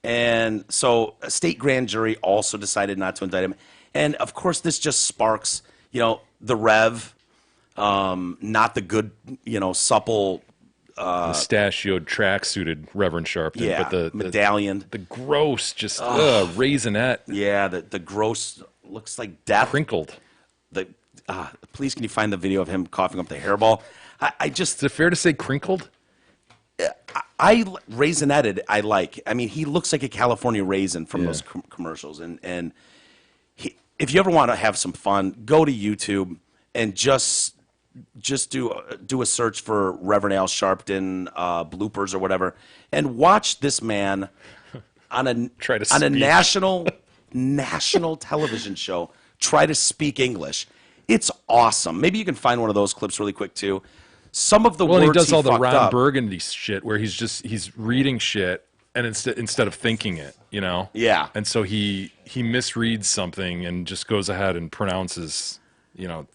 And so a state grand jury also decided not to indict him. And of course, this just sparks, the Rev, not the good, supple. Mustachioed, track-suited Reverend Sharpton. Yeah, but the medallion. the gross, just raisinette, Yeah, the gross looks like death. crinkled. Please, can you find the video of him coughing up the hairball? I just Is it fair to say crinkled? raisinetted. I like. I mean, he looks like a California raisin from those commercials. And if you ever want to have some fun, go to YouTube and just do a search for Reverend Al Sharpton bloopers or whatever, and watch this man on a Try to on a speak. national television show try to speak English. It's awesome. Maybe you can find one of those clips really quick too. Some of the Well, words and he does all the fucked Ron up. Burgundy shit where he's reading shit and instead of thinking it, Yeah. And so he misreads something and just goes ahead and pronounces,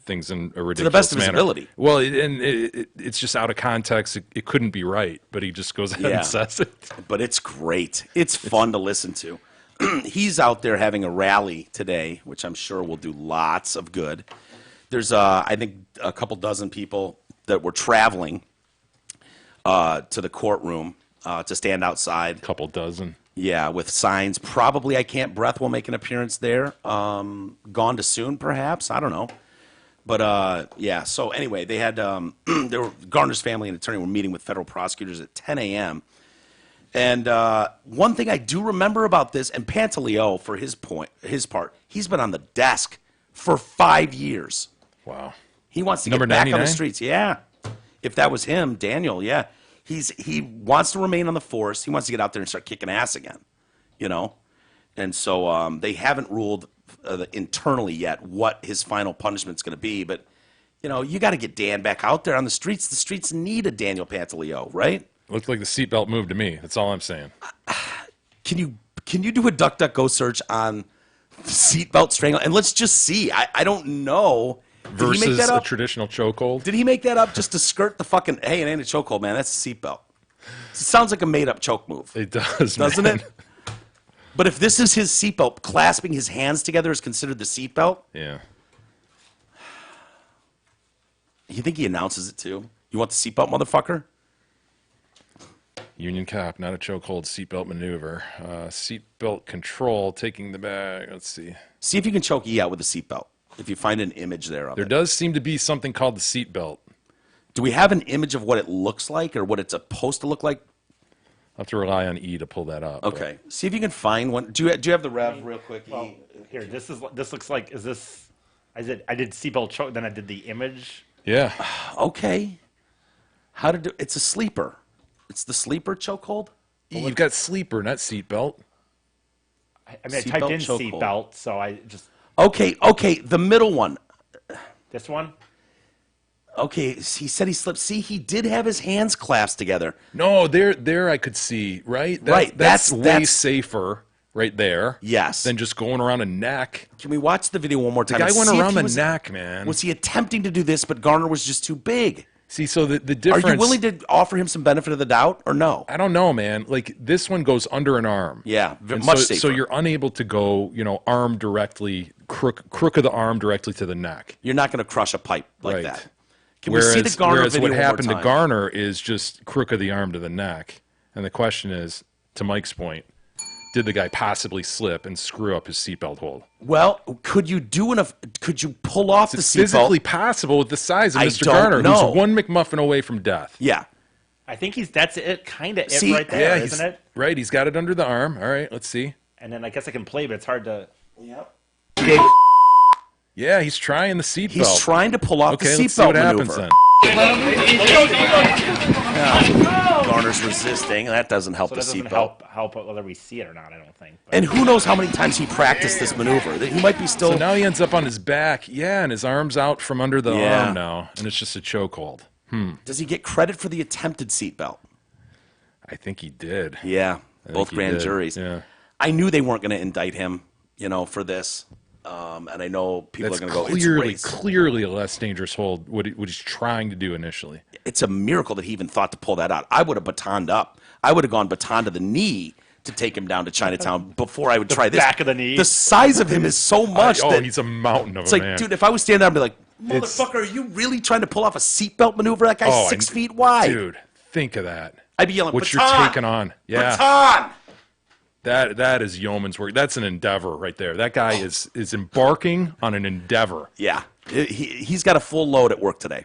things in a ridiculous best of his manner. ability. Well, it's just out of context. It couldn't be right, but he just goes ahead Yeah. and says it. But it's great. It's fun to listen to. He's out there having a rally today, which I'm sure will do lots of good. There's, I think, a couple dozen people that were traveling to the courtroom to stand outside. Couple dozen. Yeah, with signs. Probably I Can't Breath will make an appearance there. Gone Too Soon, perhaps. I don't know. But, yeah, so anyway, they had Garner's family and attorney were meeting with federal prosecutors at 10 a.m. And one thing I do remember about this, and Pantaleo, for his part, he's been on the desk for 5 years. Wow. He wants to Number get back on the 99? streets. Yeah. If that was him, Daniel, yeah. He wants to remain on the force. He wants to get out there and start kicking ass again, And so they haven't ruled internally yet what his final punishment's going to be. But, you got to get Dan back out there on the streets. The streets need a Daniel Pantaleo, right? Looked like the seatbelt moved to me. That's all I'm saying. Can you do a DuckDuckGo search on seatbelt strangle? And let's just see. I don't know. Did he make Versus that a up? traditional chokehold. Did he make that up just to skirt the fucking? Hey, it ain't a chokehold, man. That's a seatbelt. It sounds like a made-up choke move, It does, doesn't man. it? But if this is his seatbelt, clasping his hands together is considered the seatbelt. Yeah. You think he announces it too? You want the seatbelt, motherfucker? Union cop, not a chokehold, seatbelt maneuver. Seatbelt control, taking the bag. Let's see. See if you can choke E out with a seatbelt. If you find an image there of There it. does seem to be something called the seatbelt. Do we have an image of what it looks like or what it's supposed to look like? I'll have to rely on E to pull that up. but- Okay. See if you can find one. Do you have the rev real quick? Well, E? here, this looks like, is this, I did seatbelt choke, then I did the image. Yeah. Okay. It's a sleeper. It's the sleeper chokehold? You've got sleeper, not seatbelt. I typed Seatbelt in chokehold. seatbelt, so I just, Okay, the middle one. this one? Okay, he said he slipped. See, he did have his hands clasped together. No, there I could see, right? Right, That's way that's- safer right there. Yes. Than just going around a neck. Can we watch the video one more The time? guy and went see if around he the was- neck, man. Was he attempting to do this, but Garner was just too big? See, so the Are difference. you willing to offer him some benefit of the doubt or no? I don't know, man. Like this one goes under an arm. Yeah, And much so, safer. So you're unable to go, arm directly, crook of the arm directly to the neck. You're not going to crush a pipe like Right. that. Can we see the Garner whereas video what one more happened to time? Garner is just crook of the arm to the neck. And the question is, to Mike's point, did the guy possibly slip and screw up his seatbelt hold? Well, could you do enough? Could you pull off the It's seatbelt? physically possible with the size of I Mr. don't Garner, know. who's one McMuffin away from death. Yeah. I think that's it, kind of it See, right there, he's isn't it? right. He's got it under the arm. All right, let's see. And then I guess I can play, but it's hard to. Yep. Yeah, he's trying the seatbelt. He's trying to pull off Okay, the let's see seatbelt what happens maneuver. then. Garner's resisting. That doesn't help So the that doesn't seatbelt. help whether we see it or not, I don't think. But And who knows how many times he practiced this maneuver? He might be still. So now he ends up on his back, and his arm's out from under the Yeah. arm now, and it's just a chokehold. Does he get credit for the attempted seatbelt? I think he did. Yeah, I both think he grand did, juries. yeah. I knew they weren't going to indict him, for this. And I know people That's are going to go, clearly, it's race. clearly a less dangerous hold. What he's trying to do initially. It's a miracle that he even thought to pull that out. I would have batoned up. I would have gone baton to the knee to take him down to Chinatown before I would try this. back of the knee. The size of him is so much that he's a mountain of it's a like, man. dude, if I was standing there, I'd be like, It's- motherfucker, are you really trying to pull off a seatbelt maneuver? That guy's 6 feet wide. Dude, think of that. I'd be yelling, what baton, you're taking on. Yeah. baton. That is yeoman's work. That's an endeavor right there. That guy is embarking on an endeavor. Yeah, he's got a full load at work today.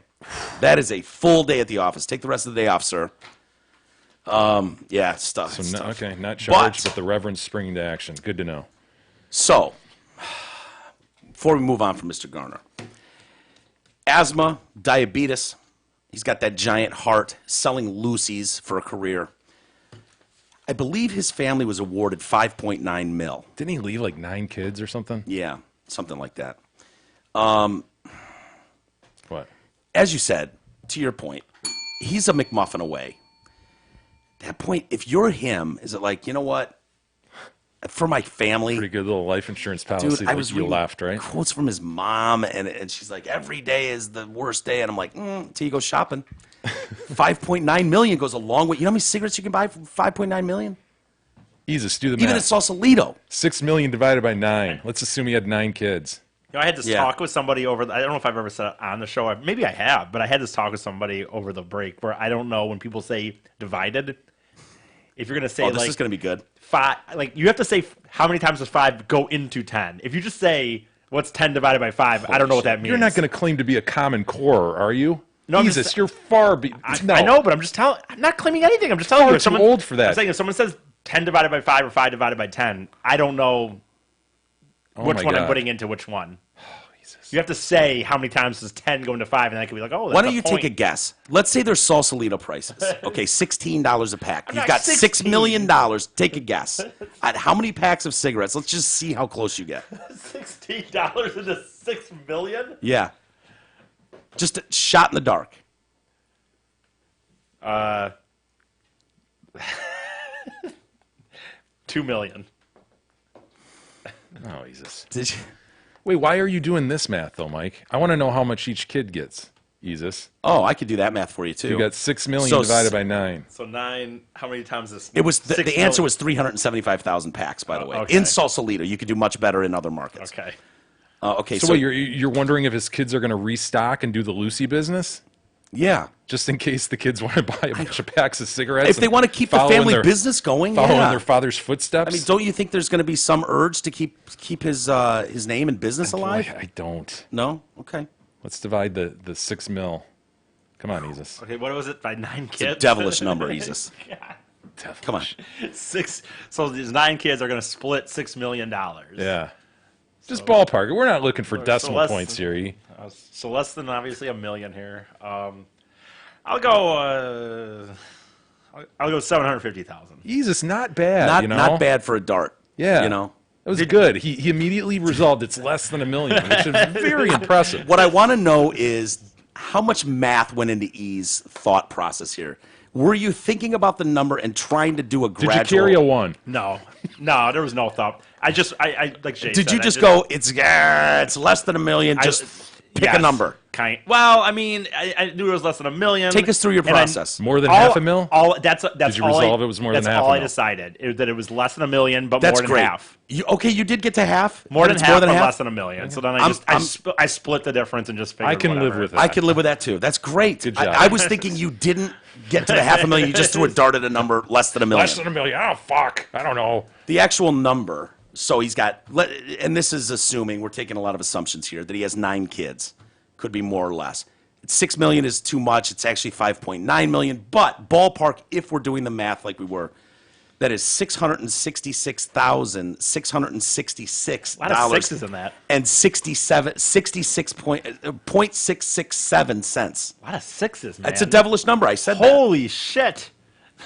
That is a full day at the office. Take the rest of the day off, sir. Yeah, stuff. So okay, not charged, but the Reverend's springing to action. Good to know. So, before we move on from Mr. Garner, asthma, diabetes. He's got that giant heart, selling Lucy's for a career. I believe his family was awarded $5.9 million. Didn't he leave like 9 kids or something? Yeah, something like that. What? As you said, to your point, he's a McMuffin away. At that point, if you're him, is it like, you know what? For my family, Pretty good little life insurance policy. dude, I was you reading left, right? quotes from his mom, and she's like, every day is the worst day. And I'm like, till you go shopping. 5.9 million goes a long way. You know how many cigarettes you can buy for 5.9 million? Jesus, do the Even at math. Sausalito. 6 million divided by 9. Let's assume he had 9 kids. I had this Yeah. talk with somebody over. I don't know if I've ever said it on the show. Maybe I have, but I had this talk with somebody over the break where I don't know when people say divided. If you're gonna say Oh, this like is going to be good. 5, like you have to say how many times does 5 go into 10. If you just say what's 10 divided by 5, I don't know what that means. You're not going to claim to be a common core, are you? No, I'm Jesus, just- you're far no. I know, but I'm just telling. I'm not claiming anything. I'm just telling Far you. If too someone, old for that. I'm saying if someone says 10 divided by 5 or 5 divided by 10, I don't know which my one I'm God. putting into which one. You have to say how many times does 10 go into 5, and that could be like, oh, that's Why don't a you point. take a guess? Let's say they're Sausalito prices. Okay, $16 a pack. You've not got $6 16. million. Take a guess. At how many packs of cigarettes? Let's just see how close you get. $16 into 6 million? Yeah. Just a shot in the dark. 2 million. Oh, Jesus. Did you? Wait, why are you doing this math, though, Mike? I want to know how much each kid gets. Jesus. Oh, I could do that math for you, too. You got 6 million So divided by 9. So 9, how many times is It was the 6 answer million. was 375,000 packs, by the way. okay. In Sausalito, you could do much better in other markets. Okay. Okay, So, wait, you're wondering if his kids are going to restock and do the Lucy business? yeah. Just in case the kids want to buy a bunch of packs of cigarettes? If they and want to keep the following family their- business going, Following yeah. their father's footsteps? I mean, don't you think there's going to be some urge to keep his name and business alive? Boy, I don't. No? Okay. Let's divide the 6 mil. Come on, Jesus. Okay, what was it? By 9 It's a kids? devilish number, Jesus. Come on. 6. So these 9 kids are going to split $6 million. Yeah. Just ballpark. We're not looking for So decimal less points here. E. So less than obviously $1 million here. I'll go 750,000. Jesus, not bad. Not bad for a dart. Yeah. You know? That was good. He immediately resolved it's less than $1 million, which is very impressive. What I want to know is how much math went into E's thought process here. Were you thinking about the number and trying to do a Did gradual? you carry a 1? No, there was no thought. I like Jay Did said, you I just go? It's less than $1 million. Just pick a yes, number. Well, I mean, I knew it was less than $1 million. Take us through your and I- process. More than all- half a mil? That's Did you all resolve it was more than that's half all a I mil? decided that it was less than $1 million, but That's more than great. half. You did get to half. More But than it's half, more than but half. less than $1 million. So then I split the difference and just figured I can live whatever. with it. I can live with that too. That's great. Good job. I was thinking you didn't get to the $500,000. You just threw a dart at a number less than $1 million. Less than $1 million. Oh, fuck. I don't know. The actual number. So he's got, and this is assuming, we're taking a lot of assumptions here, that he has 9 kids. Could be more or less. 6 million is too much. It's actually 5.9 million. But ballpark, if we're doing the math like we were, That is $666,666. A lot of sixes in that. And 0.667 cents. A lot of sixes, man. That's a devilish number. I said that. Holy shit.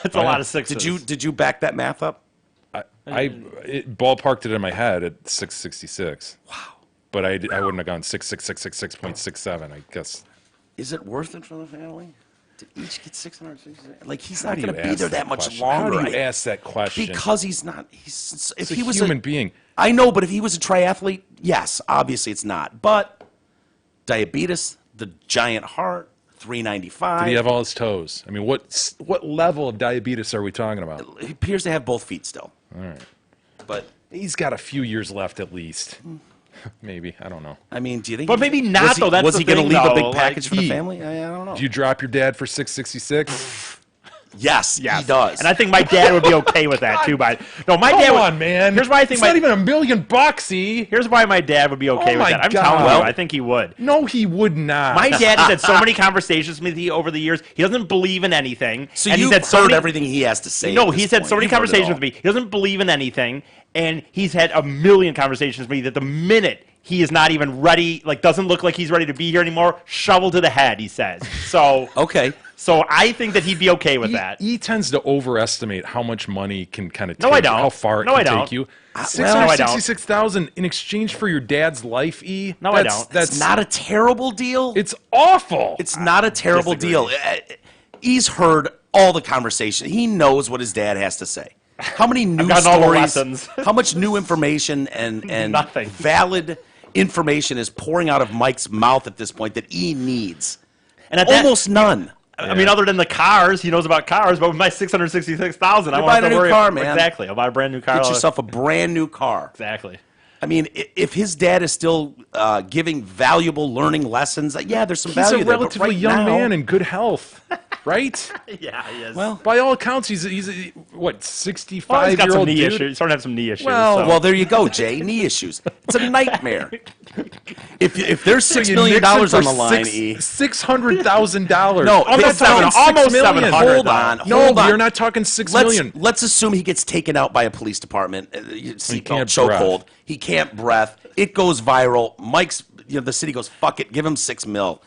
That's a lot of sixes. Did you back that math up? It ballparked it in my head at 666. Wow. But I wouldn't have gone 66666.67, I guess. Is it worth it for the family to each get 666? Like, he's How not do you going to be ask there that much question? longer. How do you ask that question? Because he's not. If It's he a was human being. I know, but if he was a triathlete, yes, obviously it's not. But diabetes, the giant heart, 395. Did he have all his toes? I mean, what level of diabetes are we talking about? He appears to have both feet still. All right. But He's got a few years left at least. Maybe. I don't know. I mean, do you think? But maybe not, though. That's was the he going to thing, leave a though. big package for the Like, family? I don't know. Do you drop your dad for 666? Yes, he does. And I think my dad would be okay with that, too. But no, my dad Come would, on, man. Here's why I think it's my, not even $1 million bucksy. Here's why my dad would be okay with my that. I'm God. telling Well- you, I think he would. No, he would not. My dad has had so many conversations with me over the years. He doesn't believe in anything. So and you've he's had so heard many, everything he has to say. No, at this he's had point. so many You've heard it conversations all. with me. He doesn't believe in anything, and he's had a million conversations with me that the minute he is not even ready, like doesn't look like he's ready to be here anymore, shovel to the head, he says. So Okay. So I think that he'd be okay with that. He tends to overestimate how much money can kind of take No, I don't. how far it No, I can don't. take you. No, I don't. $666,000 in exchange for your dad's life, E? No, I don't. That's not a terrible deal. It's awful. It's not a terrible disagree. deal. He's heard all the conversation. He knows what his dad has to say. How many new gotten all the stories? lessons. How much new information and Nothing. valid information is pouring out of Mike's mouth at this point that he needs? And at that, Almost none. I mean, other than the cars, he knows about cars. But with my $666,000, I You're won't buying have a to new worry. car, man. Exactly, I'll buy a brand new car. Get yourself a brand new car. Exactly. I mean, if his dad is still giving valuable learning lessons, yeah, there's some He's value a there. but relatively right young now- man in good health, right? Yeah, he is. Well, By all accounts, he's a, well, he's 65-year-old got some knee dude. issues. He's starting to have some knee issues. Well, so. well, there you go, Jay. Knee issues. It's a nightmare. If there's So $6 you million nix him on for the line, $600,000. No, I'm not it's talking almost 6 million. $700,000. hold on. No, hold on. you're not talking 6 million. Let's assume he gets taken out by a police department. Seatbelt can't chokehold. breath. He can't breath. It goes viral. Mike's, the city goes, fuck it, give him $6 million.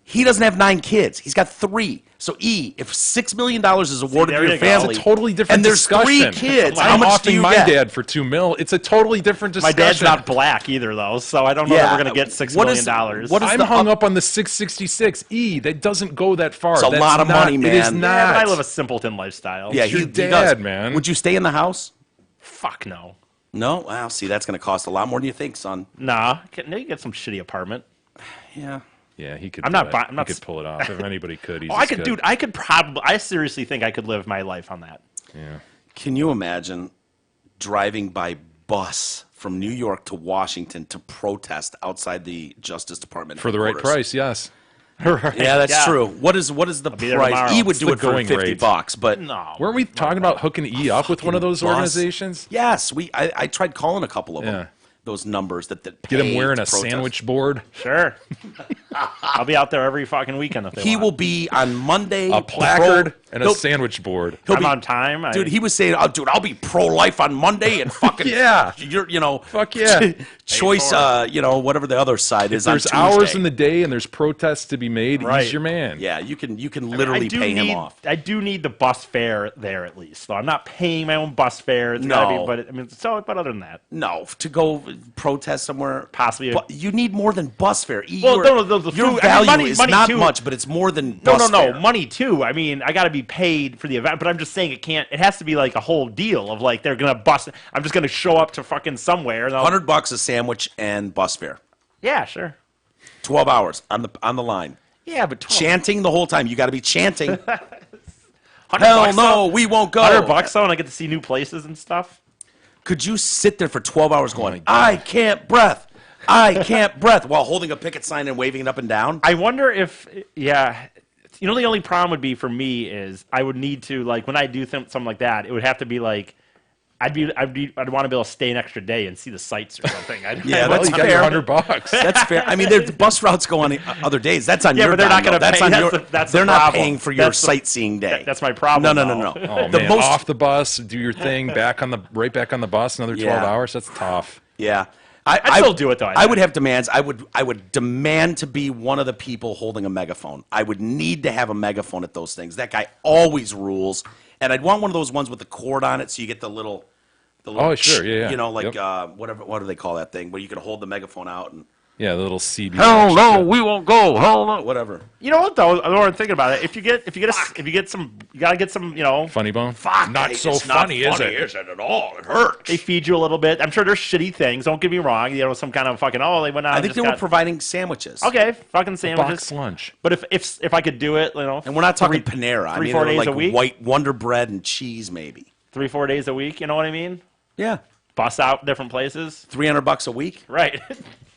He doesn't have 9 kids. He's got 3. So if $6 million is awarded there to your you go. family, It's a totally different and there's discussion. 3 kids, I'm how much do offing you my get? dad for $2 million. It's a totally different My discussion. dad's not black either, though, so I don't know that we're going to get $6 What million. is- what is I'm the hung up- up on the 666. That doesn't go that far. It's a That's lot of not- money, It is man. not. Yeah, but I live a simpleton lifestyle. Yeah, your he dad, does. man. Would you stay in the house? Fuck no. No? Well, see, that's going to cost a lot more than you think, son. Nah, you get some shitty apartment. Yeah. Yeah, he could. I'm do not that. buy- I'm not He could pull it off if anybody could. Oh, I could, dude. I could probably. I seriously think I could live my life on that. Yeah. Can you imagine driving by bus from New York to Washington to protest outside the Justice Department For the right headquarters? price, yes. Yeah, that's Yeah. true. What is the be there price? tomorrow. E would It's do the it for going $50, rate. but No. Weren't we talking about hooking E up with one of those Bus. organizations? Yes, I tried calling a couple of Yeah. them. Those numbers that pay Get him wearing to a protest. sandwich board, Sure. I'll be out there every fucking weekend if they He want. will be on Monday. a placard, and a he'll- sandwich board. he'll I'm be- on time. Dude, he was saying, "Oh, dude, I'll be pro-life on Monday and fucking Yeah. fuck yeah. choice, whatever the other side is. There's on Tuesday. hours in the day, and there's protests to be made. Right. He's your man. Yeah, you can literally pay him off. I do need the bus fare there at least. Though I'm not paying my own bus fare. It's gotta No. be, but I mean, but other than that, No, to go protest somewhere, Possibly. But you need more than bus fare. Well, Your- no, the your food- I mean, value money- is money not too. much, but it's more than no, bus fare. money too. I mean, I got to be paid for the event, but I'm just saying it has to be like a whole deal of like they're gonna bust. I'm just gonna show up to fucking somewhere. And $100 a sandwich and bus fare. Yeah, sure. 12 hours on the line, Yeah, but chanting the whole time. You got to be chanting. $100 Hell no, though? we won't go. $100 though, and I get to see new places and stuff. Could you sit there for 12 hours going, Oh my I can't breath, I can't breath, while holding a picket sign and waving it up and down? I wonder if, yeah, the only problem would be for me is I would need to, like, when I do something like that, it would have to be like I'd want to be able to stay an extra day and see the sights or something. Yeah, Well, that's you got fair. your $100. That's fair. I mean, the bus routes go on other days. That's on Yeah, your but they're not dime, gonna though. That's pay. on That's your. the They're not problem. paying for your That's the- sightseeing day. that's my problem, No. though. Oh, The man, most. off the bus, do your thing, right back on the bus, another 12 Yeah. hours. That's tough. Yeah. I'd still do it, though, I I would think. have demands. I would demand to be one of the people holding a megaphone. I would need to have a megaphone at those things. That guy always rules. And I'd want one of those ones with the cord on it so you get the little Oh, sure, yeah. You know, like Yep. what do they call that thing where you can hold the megaphone out and Yeah, the little CB. hell no, we won't go. Hell no, whatever. You know what though? I'm thinking about it. If you get some, you gotta get some. You know, Funny bone? Fuck, Not it's so not funny, is it? Is it at all? It hurts. they feed you a little bit. I'm sure there's shitty things. Don't get me wrong. You know, some kind of fucking. Oh, they went out. I and think just they were got- providing sandwiches. Okay, fucking sandwiches. Box lunch. But if I could do it, you know, And we're not talking three- Panera. I three, mean, 4 they were days a like week? white Wonder Bread and cheese, maybe. 3-4 days a week. You know what I mean? Yeah, Bust out different places. $300 a week. Right.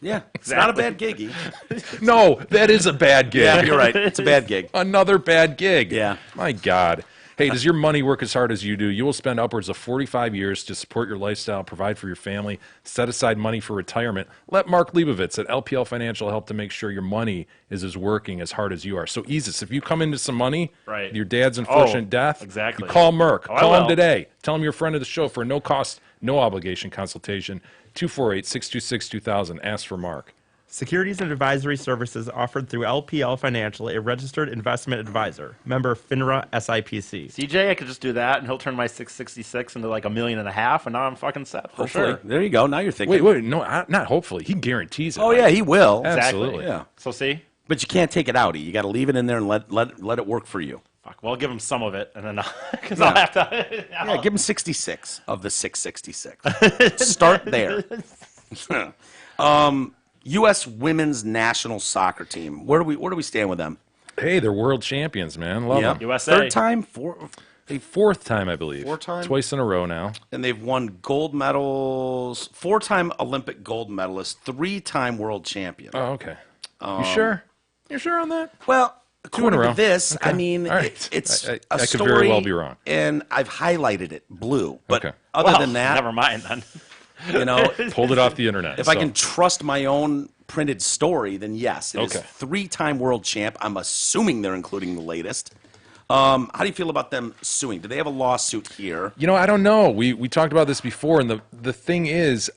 Yeah, it's not a Exactly. bad giggy. No, that is a bad gig. Yeah, you're right. It's a bad gig. Another bad gig. Yeah. My God. Hey, does your money work as hard as you do? You will spend upwards of 45 years to support your lifestyle, provide for your family, set aside money for retirement. Let Mark Leibovitz at LPL Financial help to make sure your money is as working as hard as you are. So, Isis, if you come into some money, Right. your dad's unfortunate Oh, death, exactly. you call Merck. Oh, I Call him will. today. Tell him you're a friend of the show for no cost, no obligation consultation. 248-626-2000. Ask for Mark. Securities and advisory services offered through LPL Financial, a registered investment advisor. Member FINRA SIPC. CJ, I could just do that, and he'll turn my 666 into like $1.5 million, and now I'm fucking set for Hopefully. sure. There you go. Now you're thinking. Wait, no, not hopefully. He guarantees it. Oh yeah, he will. Absolutely. Yeah. So see, But you can't take it out. You got to leave it in there and let it work for you. fuck. Well, I'll give him some of it, and then because Yeah. I'll have to. Yeah, give him 66 of the 666. Start there. U.S. Women's National Soccer Team. Where do we stand with them? Hey, they're world champions, man. Love them. USA. Third time, A fourth time, I believe. Fourth time? Twice in a row now. and they've won gold medals. 4-time Olympic gold medalist. 3-time world champion. Oh, okay. You sure? You're sure on that? Well, in a according to row. this, Okay. I mean, All right. it's I a could story. very well be wrong. And I've highlighted it blue. But Okay. other Well, than that, never mind then. you know, Pulled it off the internet. if I can trust my own printed story, then yes, it is Okay. 3-time world champ. I'm assuming they're including the latest. How do you feel about them suing? Do they have a lawsuit here? You know, I don't know. We talked about this before, and the thing is,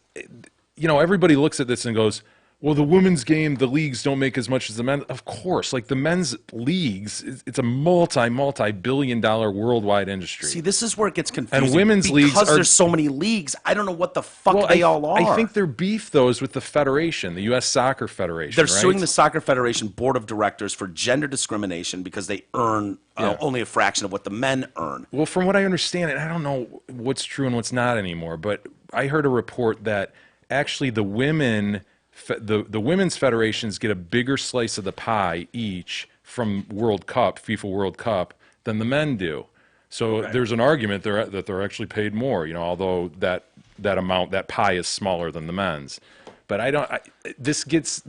you know, everybody looks at this and goes, well, the women's game, the leagues don't make as much as the men. Of course, like the men's leagues, it's a multi-billion-dollar worldwide industry. See, this is where it gets confusing. And women's leagues because are- there's so many leagues. I don't know what the fuck they all are. I think their beef, though, is with the federation, the U.S. Soccer Federation. they're right? suing the Soccer Federation Board of Directors for gender discrimination because they earn Yeah. only a fraction of what the men earn. Well, from what I understand, and I don't know what's true and what's not anymore, but I heard a report that actually the women's federations get a bigger slice of the pie each from World Cup, FIFA World Cup, than the men do. So there's an argument that they're actually paid more, you know, although that amount, that pie is smaller than the men's. But this gets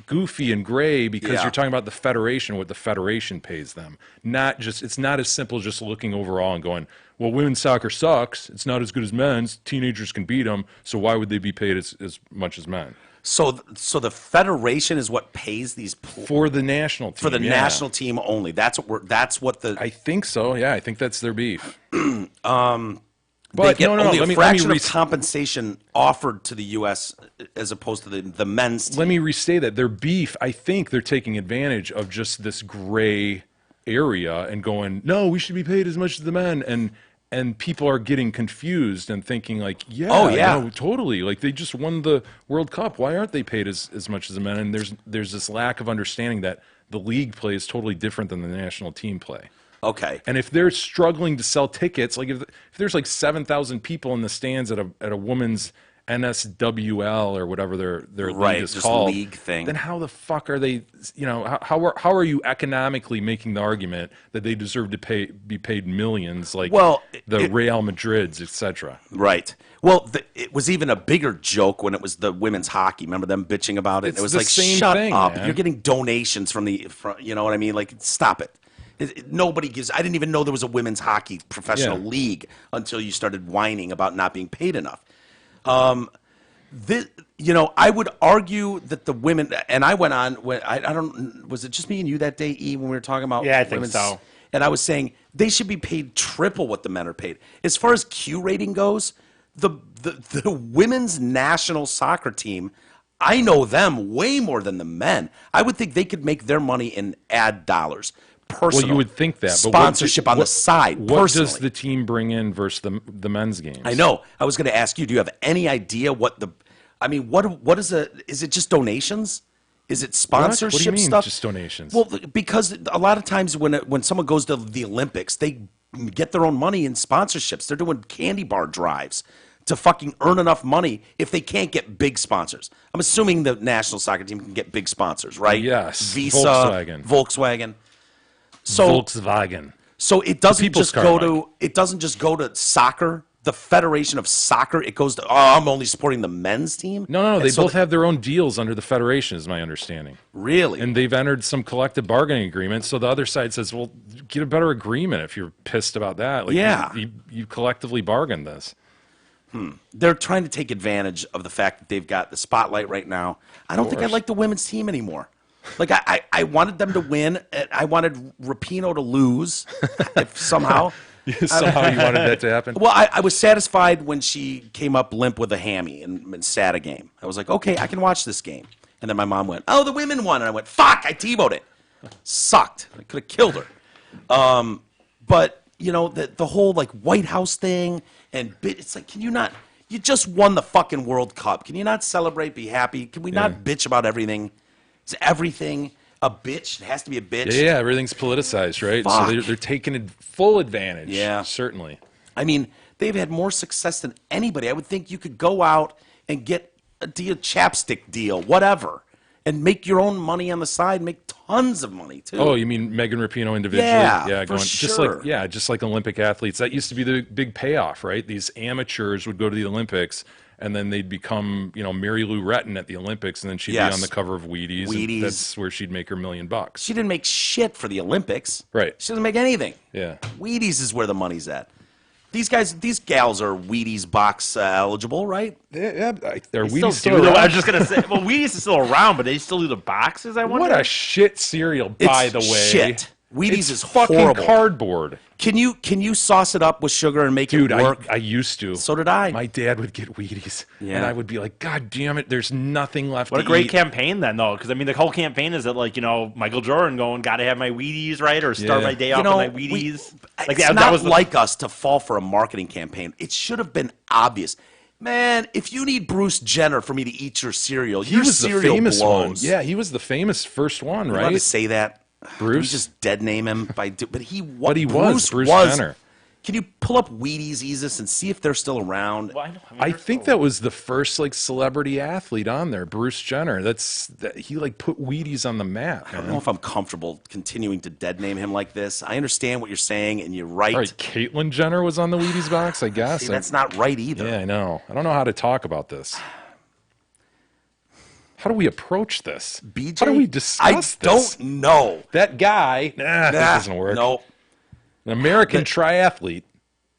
goofy and gray because Yeah. you're talking about the federation, what the federation pays them. It's not as simple as just looking overall and going, well, women's soccer sucks. It's not as good as men's. Teenagers can beat them. So why would they be paid as much as men? So the federation is what pays these For the national team. for the yeah. national team only. That's what the I think so. Yeah, I think that's their beef. they But get no, only let a me fraction of restate. compensation offered to the U.S. as opposed to the men's team. Let me restate that their beef. I think they're taking advantage of just this gray area and going, no, we should be paid as much as the men, and people are getting confused and thinking like, yeah, Oh, yeah. no, totally. Like they just won the World Cup. Why aren't they paid as much as the men? And there's this lack of understanding that the league play is totally different than the national team play. Okay. And if they're struggling to sell tickets, like if there's like 7,000 people in the stands at a women's NSWL or whatever their Right, league is just called, league thing. then how the fuck are they? You know, how are you economically making the argument that they deserve to be paid millions, like Well, the Real Madrids, etc. Right. Well, it was even a bigger joke when it was the women's hockey. Remember them bitching about it? It's it was the like, same shut thing, up. man. You're getting donations from you know what I mean? Like, stop it. Nobody gives. I didn't even know there was a women's hockey professional Yeah. league until you started whining about not being paid enough. I would argue that the women, and I went on. I don't. Was it just me and you that day, E, when we were talking about? Yeah, I think women's- so. And I was saying they should be paid triple what the men are paid. As far as Q rating goes, the women's national soccer team, I know them way more than the men. I would think they could make their money in ad dollars. Personal. Well, you would think that. But Sponsorship on the side. What personally. does the team bring in versus the men's games? I know. I was going to ask you. Do you have any idea what the? I mean, what is a? Is it just donations? Is it sponsorship What do you mean, stuff? just donations? Well, because a lot of times when someone goes to the Olympics, they get their own money in sponsorships. They're doing candy bar drives to fucking earn enough money if they can't get big sponsors. I'm assuming the national soccer team can get big sponsors, right? Yes. Visa, Volkswagen. So Volkswagen. so it doesn't people's just car, go Mike. to it doesn't just go to soccer. The Federation of Soccer, it goes to. Oh, I'm only supporting the men's team. No, And they so both have their own deals under the federation, is my understanding. really. And they've entered some collective bargaining agreements. So the other side says, well, get a better agreement if you're pissed about that. Like, Yeah. You collectively bargained this. They're trying to take advantage of the fact that they've got the spotlight right now. I don't think I course. like the women's team anymore. Like I wanted them to win. And I wanted Rapinoe to lose, if somehow. Somehow you wanted that to happen. Well, I was satisfied when she came up limp with a hammy and sat a game. I was like, okay, I can watch this game. And then my mom went, oh, the women won. And I went, fuck, I TiVoed it. Sucked. I could have killed her. But, the whole, like, White House thing, and it's like, can you not, you just won the fucking World Cup. Can you not celebrate, be happy? Can we not bitch about everything? Is everything a bitch? It has to be a bitch. Yeah, everything's politicized, right? Fuck. So they're taking full advantage. Yeah. Certainly. I mean, they've had more success than anybody. I would think you could go out and get a deal, chapstick deal, whatever, and make your own money on the side, make tons of money too. Oh, you mean Megan Rapinoe individually? Yeah, for going sure. just like Olympic athletes. That used to be the big payoff, right? These amateurs would go to the Olympics and then they'd become, Mary Lou Retton at the Olympics, and then she'd be Yes. on the cover of Wheaties. and Wheaties. That's where she'd make her $1 million. She didn't make shit for the Olympics. Right. She doesn't make anything. Yeah. Wheaties is where the money's at. These gals are Wheaties box eligible, right? Yeah, are Still Wheaties still do the- I around? was just gonna say, well, Wheaties is still around, but they still do the boxes. I wonder. What a shit cereal, by the way. Shit. Wheaties It's is fucking horrible. cardboard. Can you sauce it up with sugar and make Dude, it work? I used to. So did I. My dad would get Wheaties, Yeah. and I would be like, God damn it, there's nothing left What to a great eat. campaign then, though, because I mean, the whole campaign is that like Michael Jordan going, "Got to have my Wheaties right," or start Yeah. my day off with my Wheaties. It's that not was the, like us to fall for a marketing campaign. It should have been obvious. Man, if you need Bruce Jenner for me to eat your cereal, He your was the cereal famous one. blows. Yeah, he was the famous first one, You allowed to right? say that? Bruce? You just dead name him but he But he was Bruce Jenner. Can you pull up Wheaties, Easus, and see if they're still around? Well, I know, I think that was the first celebrity athlete on there, Bruce Jenner. He put Wheaties on the map. I don't know if I'm comfortable continuing to dead name him like this. I understand what you're saying, and you're right. All right, Caitlyn Jenner was on the Wheaties box, I guess. See, that's not right either. Yeah, I know. I don't know how to talk about this. How do we approach this? BJ, How do we discuss I this? don't know. That guy, that doesn't work. No. An American triathlete.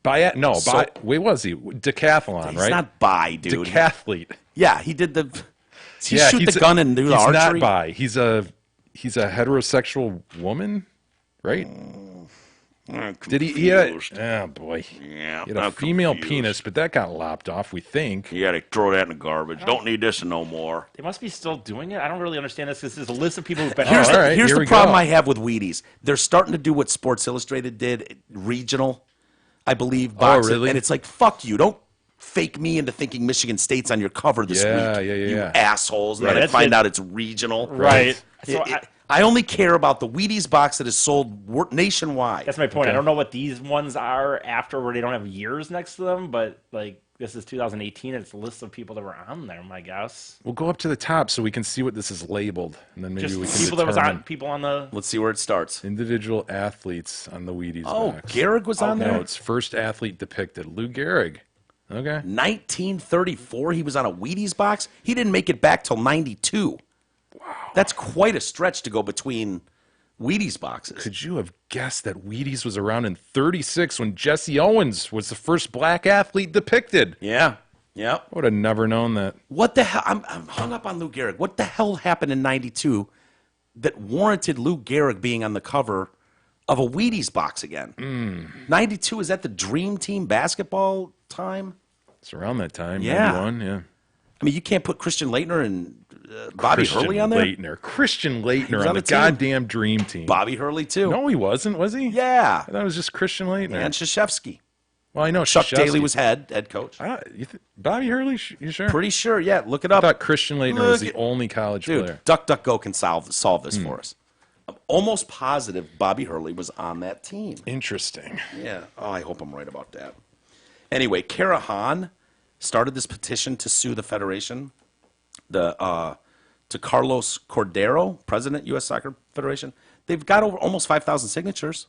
Wait, was he? Decathlon, He's right? not bi, dude. Decathlete. Yeah, he did the. Does he shoot the gun and do the he's archery? not bi. He's a heterosexual woman, right? Did he? Oh boy. Yeah, He had a I'm female confused. penis, but that got lopped off. We think. Yeah, they throw that in the garbage. Don't need this no more. they must be still doing it. I don't really understand this because there's a list of people who've been. Here's all the, right, here's here the we problem go. I have with Wheaties. They're starting to do what Sports Illustrated did, regional, I believe. Boxing, really? And it's like, fuck you. Don't fake me into thinking Michigan State's on your cover this Yeah, week. yeah, You yeah. assholes. And Yeah, then I that's find it. out it's regional. Right. So I only care about the Wheaties box that is sold nationwide. That's my point. I don't know what these ones are after where they don't have years next to them, but this is 2018. It's a list of people that were on there. My guess. We'll go up to the top so we can see what this is labeled, and then maybe Just we can people that was determine on people on the. Let's see where it starts. individual athletes on the Wheaties Oh, box. Gehrig was on No, there? it's first athlete depicted. Lou Gehrig. Okay. 1934, he was on a Wheaties box. He didn't make it back till 92. Wow. That's quite a stretch to go between Wheaties boxes. Could you have guessed that Wheaties was around in 36 when Jesse Owens was the first black athlete depicted? Yeah. Yep. I would have never known that. What the hell? I'm hung up on Lou Gehrig. What the hell happened in '92 that warranted Lou Gehrig being on the cover of a Wheaties box again? '92, is that the Dream Team basketball time? It's around that time. Yeah. 91, yeah. I mean, you can't put Christian Leitner and Bobby Hurley on there? Christian Leitner was on on the the team. goddamn dream team. Bobby Hurley, too. No, he wasn't, was he? Yeah. I thought it was just Christian Leitner. And Krzyzewski. Well, I know Chuck Krzyzewski. Daly was head coach. Bobby Hurley, you sure? Pretty sure, yeah. Look it I up. thought Christian Leitner was Look the only college Dude, player. DuckDuckGo can solve this for us. I'm almost positive Bobby Hurley was on that team. Interesting. Yeah. Oh, I hope I'm right about that. Anyway, Kara Hahn started this petition to sue the federation. To Carlos Cordero, president, U.S. Soccer Federation. They've got over almost 5,000 signatures.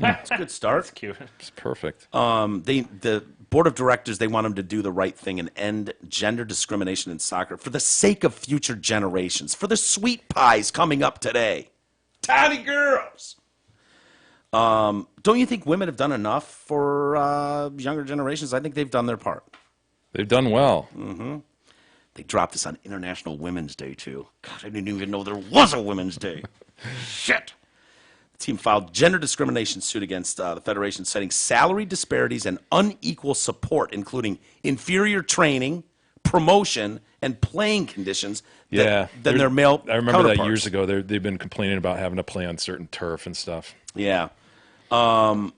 It's a good start. Cute. It's perfect. The board of directors, they want them to do the right thing and end gender discrimination in soccer for the sake of future generations, for the sweet pies coming up today. Tiny girls. Don't you think women have done enough for younger generations? I think they've done their part. They've done well. They dropped this on International Women's Day, too. God, I didn't even know there was a Women's Day. Shit. The team filed gender discrimination suit against the federation, citing salary disparities and unequal support, including inferior training, promotion, and playing conditions than their male I remember counterparts. that years ago. They've been complaining about having to play on certain turf and stuff. Yeah. In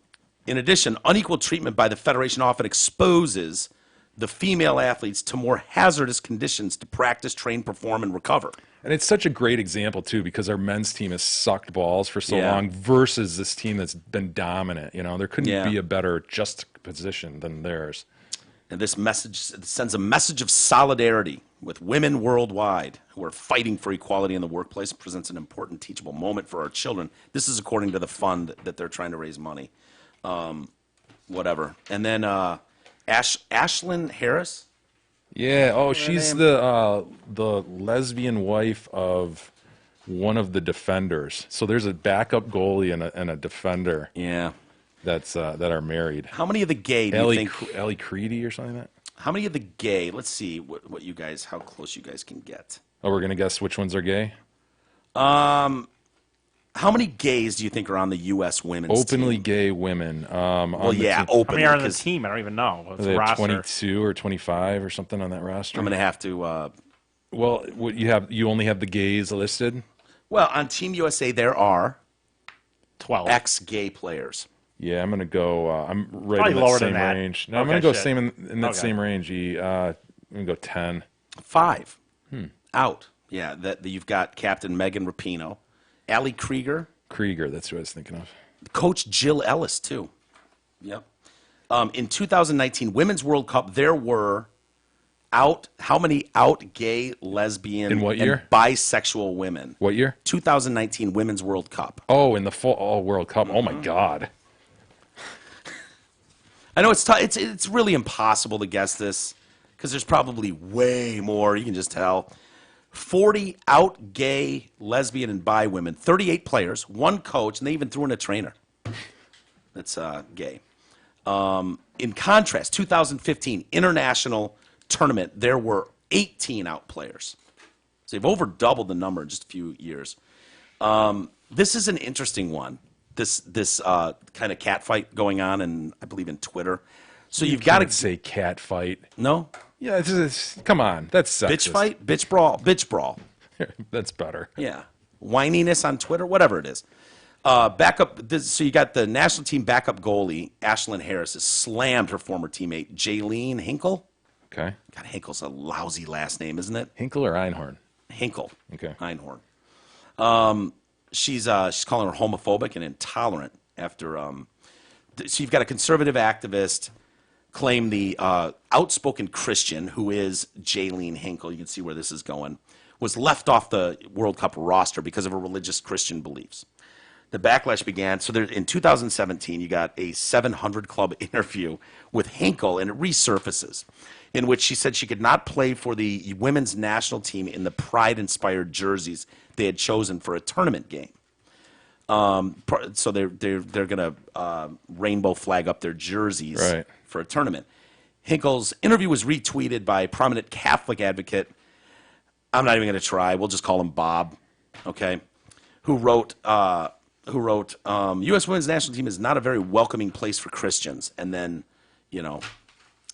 addition, unequal treatment by the federation often exposes the female athletes to more hazardous conditions to practice, train, perform, and recover. And it's such a great example, too, because our men's team has sucked balls for so Yeah. long versus this team that's been dominant. You know, there couldn't Yeah. be a better juxtaposition than theirs. And this message sends a message of solidarity with women worldwide who are fighting for equality in the workplace. It presents an important teachable moment for our children. This is according to the fund that they're trying to raise money. Whatever. And then Ashlyn Harris. Yeah. Oh, she's the lesbian wife of one of the defenders. So there's a backup goalie and a defender. Yeah. That are married. How many of the gay do you think? Ellie Creedy or something like that. How many of the gay? Let's see what you guys, how close you guys can get. Oh, we're gonna guess which ones are gay. How many gays do you think are on the U.S. women's Openly team? gay women. Well, yeah, How openly. many are on the 'cause team? I don't even know. What's Are the they roster? 22 or 25 or something on that roster? I'm going to have to. Well, what you only have the gays listed. Well, on Team USA, there are 12. ex-gay players. Yeah, I'm gonna go. I'm right Probably in that lower same than that. range. No, I'm Okay, gonna go shit. same in that Okay. same range. I'm gonna go 10. 5 out. Yeah, that you've got Captain Megan Rapinoe, Allie Krieger, Krieger, that's who I was thinking of. Coach Jill Ellis too. Yep. In 2019 Women's World Cup, there were how many out gay, lesbian, In what year? and bisexual women? What year? 2019 Women's World Cup. Oh, in the fall World Cup. Oh my God. I know it's tough. It's really impossible to guess this because there's probably way more. You can just tell. 40 out gay, lesbian, and bi women. 38 players, 1 coach, and they even threw in a trainer. That's gay. In contrast, 2015 international tournament, there were 18 out players. So they've over doubled the number in just a few years. This is an interesting one. This kind of cat fight going on, and I believe in Twitter. So you've got to say cat fight. No Yeah, come on. That's sexist. bitch fight, bitch brawl. That's better. Yeah, whininess on Twitter, whatever it is. So you got the national team backup goalie Ashlyn Harris has slammed her former teammate Jaylene Hinkle. Okay. God, Hinkle's a lousy last name, isn't it? Hinkle or Einhorn? Hinkle. Okay. Einhorn. She's calling her homophobic and intolerant after. So you've got a conservative activist claim the outspoken Christian, who is Jaylene Hinkle, you can see where this is going, was left off the World Cup roster because of her religious Christian beliefs. The backlash began. So in 2017, you got a 700 Club interview with Hinkle, and it resurfaces, in which she said she could not play for the women's national team in the pride-inspired jerseys they had chosen for a tournament game. So they're gonna rainbow flag up their jerseys Right. for a tournament. Hinkle's interview was retweeted by a prominent Catholic advocate. I'm not even going to try. We'll just call him Bob, okay? Who wrote, U.S. women's national team is not a very welcoming place for Christians, and then,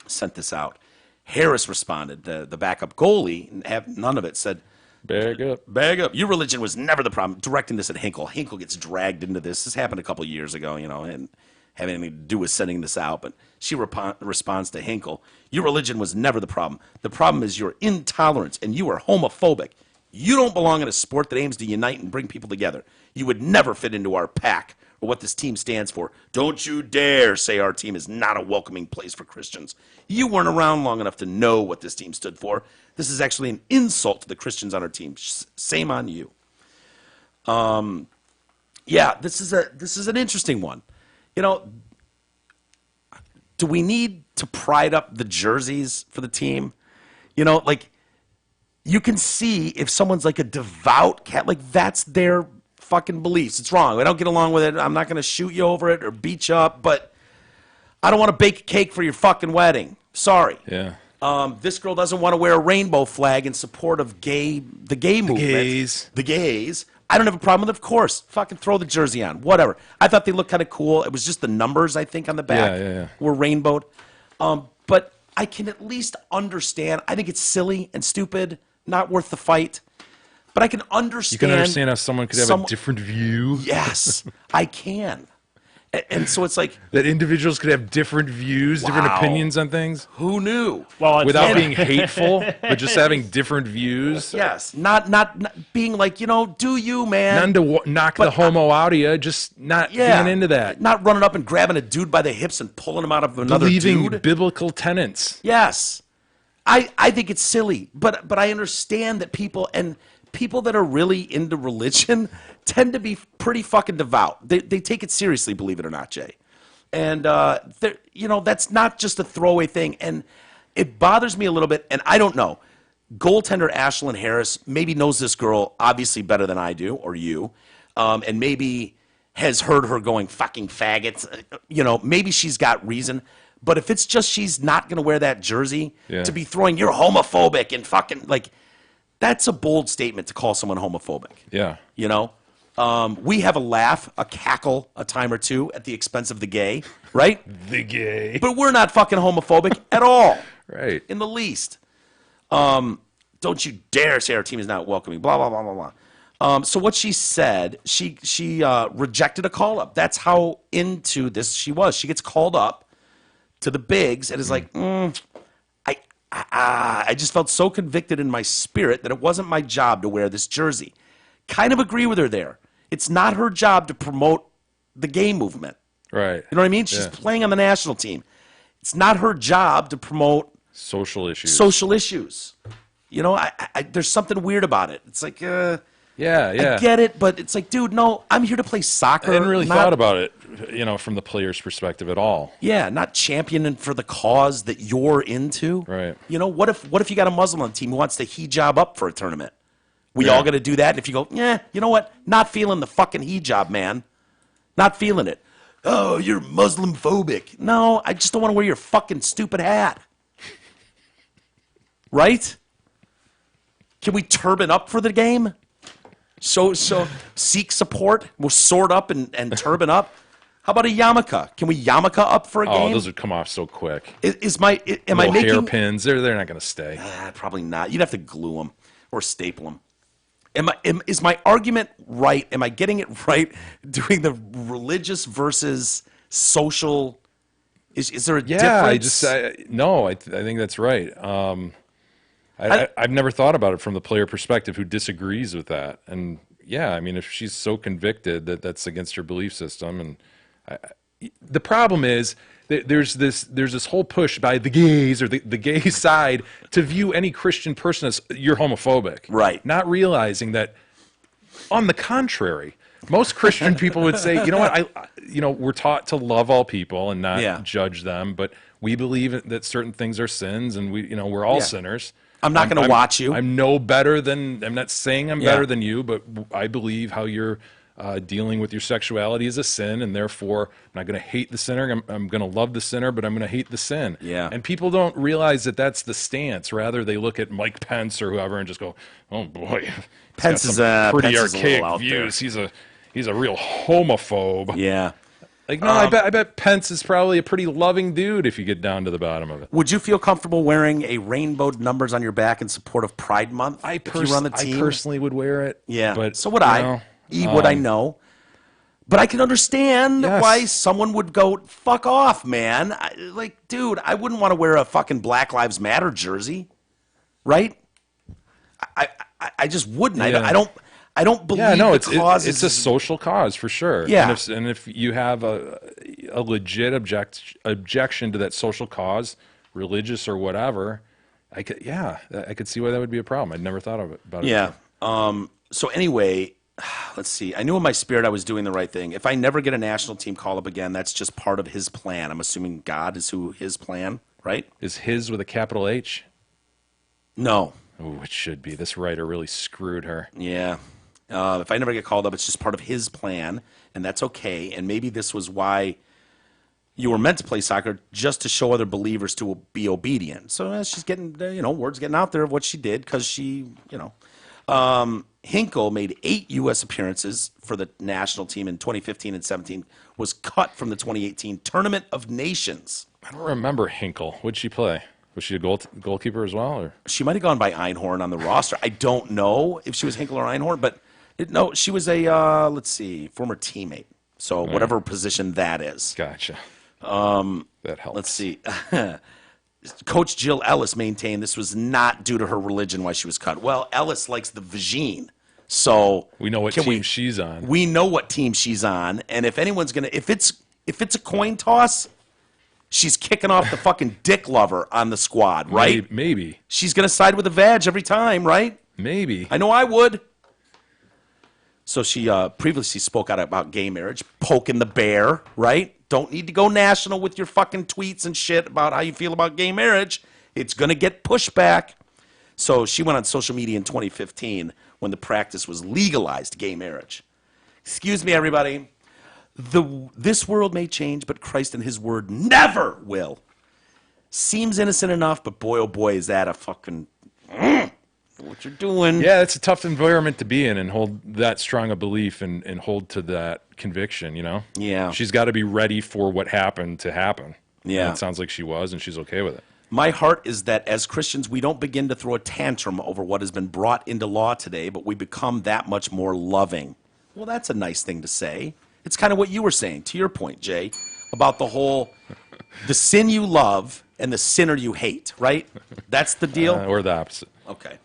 sent this out. Harris responded, the backup goalie, and none of it, said, Bag up. bag up. Your religion was never the problem. Directing this at Hinkle. Hinkle gets dragged into this. This happened a couple years ago, and having anything to do with sending this out. But she responds to Hinkle. Your religion was never the problem. The problem is your intolerance, and you are homophobic. You don't belong in a sport that aims to unite and bring people together. You would never fit into our pack or what this team stands for. Don't you dare say our team is not a welcoming place for Christians. You weren't around long enough to know what this team stood for. This is actually an insult to the Christians on our team. Same on you. Yeah, this is an interesting one. Do we need to pride up the jerseys for the team? You can see if someone's like a devout cat, like that's their fucking beliefs. It's wrong. I don't get along with it. I'm not going to shoot you over it or beat you up, but I don't want to bake a cake for your fucking wedding. Sorry. Yeah. This girl doesn't want to wear a rainbow flag in support of the gay movement. gays. The gays. I don't have a problem with it, of course. Fucking throw the jersey on. Whatever. I thought they looked kind of cool. It was just the numbers, I think, on the back Yeah. were rainbowed. But I can at least understand. I think it's silly and stupid, not worth the fight. But I can understand. You can understand how someone could have a different view. Yes, I can. And so it's like, That individuals could have different views, different Wow. opinions on things who knew? Well, it's without not- being hateful, but just having different views. Yes, not being like, do you, man? None to knock the homo out of you, just not being into that. Not running up and grabbing a dude by the hips and pulling him out of another Believing dude. biblical tenets. Yes. I think it's silly, but I understand that people that are really into religion tend to be pretty fucking devout. They take it seriously, believe it or not, Jay. And that's not just a throwaway thing. And it bothers me a little bit. And I don't know. Goaltender Ashlyn Harris maybe knows this girl obviously better than I do or you, and maybe has heard her going fucking faggots. Maybe she's got reason. But if it's just she's not going to wear that jersey to be throwing, you're homophobic and fucking like, that's a bold statement to call someone homophobic. Yeah. We have a laugh, a cackle, a time or two at the expense of the gay, right? The gay. But we're not fucking homophobic at all. Right. In the least. Don't you dare say our team is not welcoming, blah, blah, blah, blah, blah. So what she said, she rejected a call-up. That's how into this she was. She gets called up to the bigs and is like, I just felt so convicted in my spirit that it wasn't my job to wear this jersey. Kind of agree with her there. It's not her job to promote the gay movement. Right. You know what I mean? She's playing on the national team. It's not her job to promote social issues. social issues. There's something weird about it. It's like, Yeah. I get it, but it's like, dude, no, I'm here to play soccer. I hadn't really not- thought about it, from the player's perspective at all. Yeah, not championing for the cause that you're into. Right. What if you got a Muslim on the team who wants to hijab up for a tournament? We all got to do that. And if you go, you know what? Not feeling the fucking hijab, man. Not feeling it. Oh, you're Muslim phobic. No, I just don't want to wear your fucking stupid hat. Right? Can we turban up for the game? So seek support. We'll sword up and turban up. How about a yarmulke? Can we yarmulke up for a Oh, game? those would come off so quick. Am I Little making hairpins. They're not going to stay. Probably not. You'd have to glue them or staple them. Is my argument right? Am I getting it right? Doing the religious versus social? Is there a difference? I think that's right. I've never thought about it from the player perspective who disagrees with that. And yeah, I mean, if she's so convicted that that's against her belief system, and the problem is that there's this whole push by the gays or the gay side to view any Christian person as you're homophobic, Right. Not realizing that, on the contrary, most Christian people would say, you know what, we're taught to love all people and not judge them, but we believe that certain things are sins, and we're all sinners. I'm not going to watch you. I'm no better than. I'm not saying I'm better than you, but I believe how you're dealing with your sexuality is a sin, and therefore I'm not going to hate the sinner. I'm going to love the sinner, but I'm going to hate the sin. Yeah. And people don't realize that that's the stance. Rather, they look at Mike Pence or whoever and just go, "Oh boy, Pence he's is got some pretty Pence is a little archaic out there. views. He's a real homophobe." Yeah. Like, no, I bet Pence is probably a pretty loving dude if you get down to the bottom of it. Would you feel comfortable wearing a rainbowed numbers on your back in support of Pride Month if you run the team? I personally would wear it. Yeah, but so would I. Would I know? But I can understand Yes. why someone would go, fuck off, man. Dude, I wouldn't want to wear a fucking Black Lives Matter jersey, right? I just wouldn't. Yeah. I don't believe Yeah, no, the it's cause it's a social cause for sure. Yeah. And if you have a legit objection to that social cause, religious or whatever, I could see why that would be a problem. I'd never thought about it. Yeah. So anyway, let's see. I knew in my spirit I was doing the right thing. If I never get a national team call up again, that's just part of his plan. I'm assuming God is his plan, right? Is his with a capital H? No. Oh, it should be. This writer really screwed her. Yeah. If I never get called up, it's just part of his plan, and that's okay. And maybe this was why you were meant to play soccer, just to show other believers to be obedient. So she's getting, word's getting out there of what she did because she, Hinkle made 8 U.S. appearances for the national team in 2015 and 17, was cut from the 2018 Tournament of Nations. I don't remember Hinkle. What'd she play? Was she a goalkeeper as well? Or? She might have gone by Einhorn on the roster. I don't know if she was Hinkle or Einhorn, but no, she was a, former teammate. So whatever position that is. Gotcha. That helps. Let's see. Coach Jill Ellis maintained this was not due to her religion why she was cut. Well, Ellis likes the vagine. So We know what team she's on. we know what team she's on, and if anyone's gonna, if it's a coin toss, she's kicking off the fucking dick lover on the squad, right? Maybe. She's gonna side with the vag every time, right? Maybe. I know I would. So she previously spoke out about gay marriage, poking the bear, right? Don't need to go national with your fucking tweets and shit about how you feel about gay marriage. It's gonna get pushback. So she went on social media in 2015 when the practice was legalized, gay marriage. Excuse me, everybody. This world may change, but Christ and his word never will. Seems innocent enough, but boy, oh boy, is that a fucking... what you're doing. Yeah, it's a tough environment to be in and hold that strong a belief and hold to that conviction, Yeah. She's got to be ready for what happened to happen. Yeah. And it sounds like she was, and she's okay with it. My heart is that as Christians, we don't begin to throw a tantrum over what has been brought into law today, but we become that much more loving. Well, that's a nice thing to say. It's kind of what you were saying, to your point, Jay, about the sin you love and the sinner you hate, right? That's the deal? Or the opposite. Okay.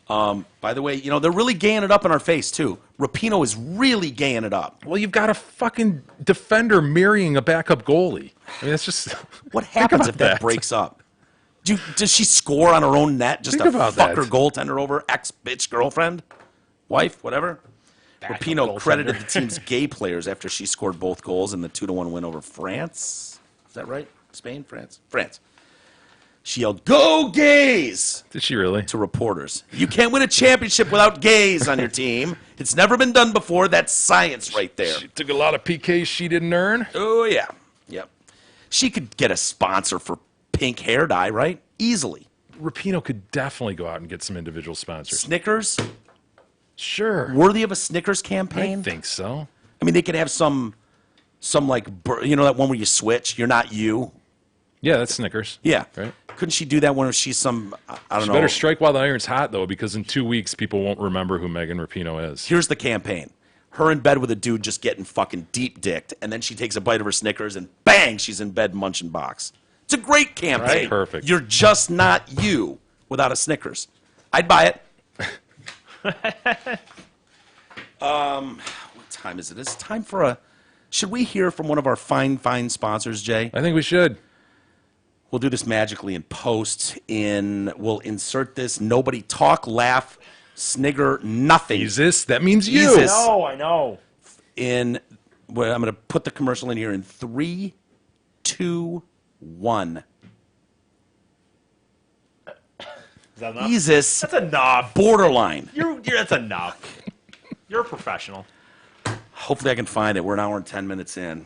By the way, they're really gaying it up in our face, too. Rapinoe is really gaying it up. Well, you've got a fucking defender marrying a backup goalie. I mean, that's just... What happens if about that that. breaks up? Does she score on her own net just Think to about fuck that. her goaltender over? Ex-bitch girlfriend? Wife? Whatever? Rapinoe credited the team's gay players after she scored both goals in the 2-1 win over France. Is that right? Spain? France? France. She yelled, "Go gays!" Did she really? to reporters. You can't win a championship without gays on your team. It's never been done before. That's science right there. She took a lot of PKs she didn't earn. Oh, yeah. Yep. She could get a sponsor for pink hair dye, right? Easily. Rapinoe could definitely go out and get some individual sponsors. Snickers? Sure. Worthy of a Snickers I campaign? think so. I mean, they could have some like, that one where you switch. You're not you. Yeah, that's Snickers. Yeah. Right. Couldn't she do that when she's some, I don't She know. better strike while the iron's hot, though, because in 2 weeks, people won't remember who Megan Rapinoe is. Here's the campaign. Her in bed with a dude just getting fucking deep dicked, and then she takes a bite of her Snickers, and bang, she's in bed munching box. It's a great campaign. Right. Perfect. You're just not you without a Snickers. I'd buy it. What time is it? It's time for should we hear from one of our fine sponsors, Jay? I think we should. We'll do this magically in post. We'll insert this. Nobody talk, laugh, snigger, nothing. Jesus, that means you. Jesus. No, I know. I'm going to put the commercial in here in 3, 2, 1. Is that enough? Jesus. That's enough. Borderline. That's enough. You're a professional. hopefully I can find it. We're an hour and 10 minutes in.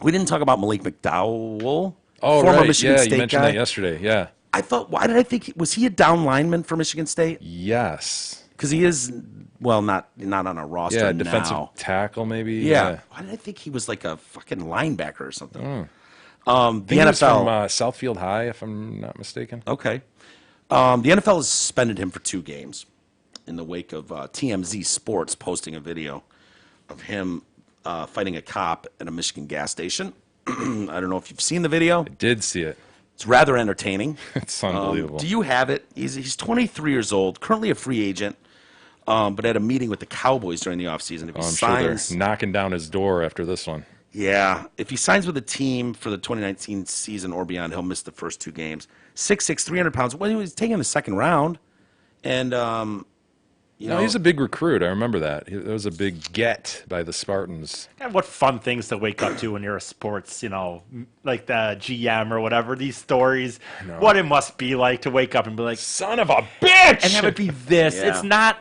We didn't talk about Malik McDowell, Oh, former right. Michigan Yeah, State you mentioned guy. that yesterday. Yeah. I thought, why did I think, was he a down lineman for Michigan State? Yes. Because he is, well, not on a roster Yeah, defensive now. tackle maybe. Yeah. Why did I think he was like a fucking linebacker or something? The I think he was NFL. from Southfield High, if I'm not mistaken. Okay. The NFL has suspended him for 2 games in the wake of TMZ Sports posting a video of him fighting a cop at a Michigan gas station. I don't know if you've seen the video. Did see it. It's rather entertaining. It's unbelievable. Do you have it? He's 23 years old, currently a free agent, but at a meeting with the Cowboys during the offseason. If he I'm sure they're signs, knocking down his door after this one. yeah, if he signs with the team for the 2019 season or beyond, he'll miss the first 2 games. 6'6", 300 pounds. Well, he was taken in the second round, and you know, He's a big recruit. I remember that. That was a big get by the Spartans. God, what fun things to wake up to when you're a sports, like the GM or whatever. These stories, what it must be like to wake up and be like, Son of a bitch! and have it be this. Yeah. It's not,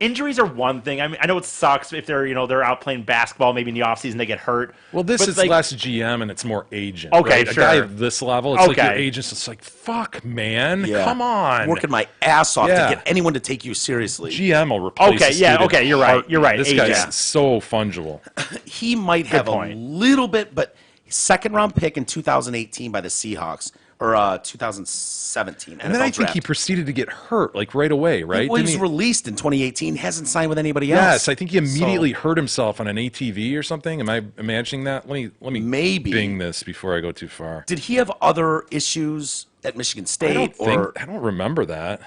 injuries are one thing. I mean, I know it sucks if they're, they're out playing basketball, maybe in the offseason they get hurt. Well, this But, is like, less GM and it's more agent. Okay, right? A guy sure. of this level, it's like your Okay. agent's just like, fuck, man, yeah, come on. I'm working my ass off Yeah. to get anyone to take you seriously. GM will replace Okay, a yeah, student okay, you're right, heartbeat. you're right, This agent. guy's so fungible. He might have a point. little bit, but second round pick in 2018 by the Seahawks or 2017 NFL And then I think draft. he proceeded to get hurt like right away, right? Well, he Didn't was he? released in 2018. Hasn't signed with anybody else. Yes, I think he immediately hurt himself on an ATV or something. Am I imagining that? Let me Maybe. bing this before I go too far. Did he have other issues at Michigan State? I don't remember that.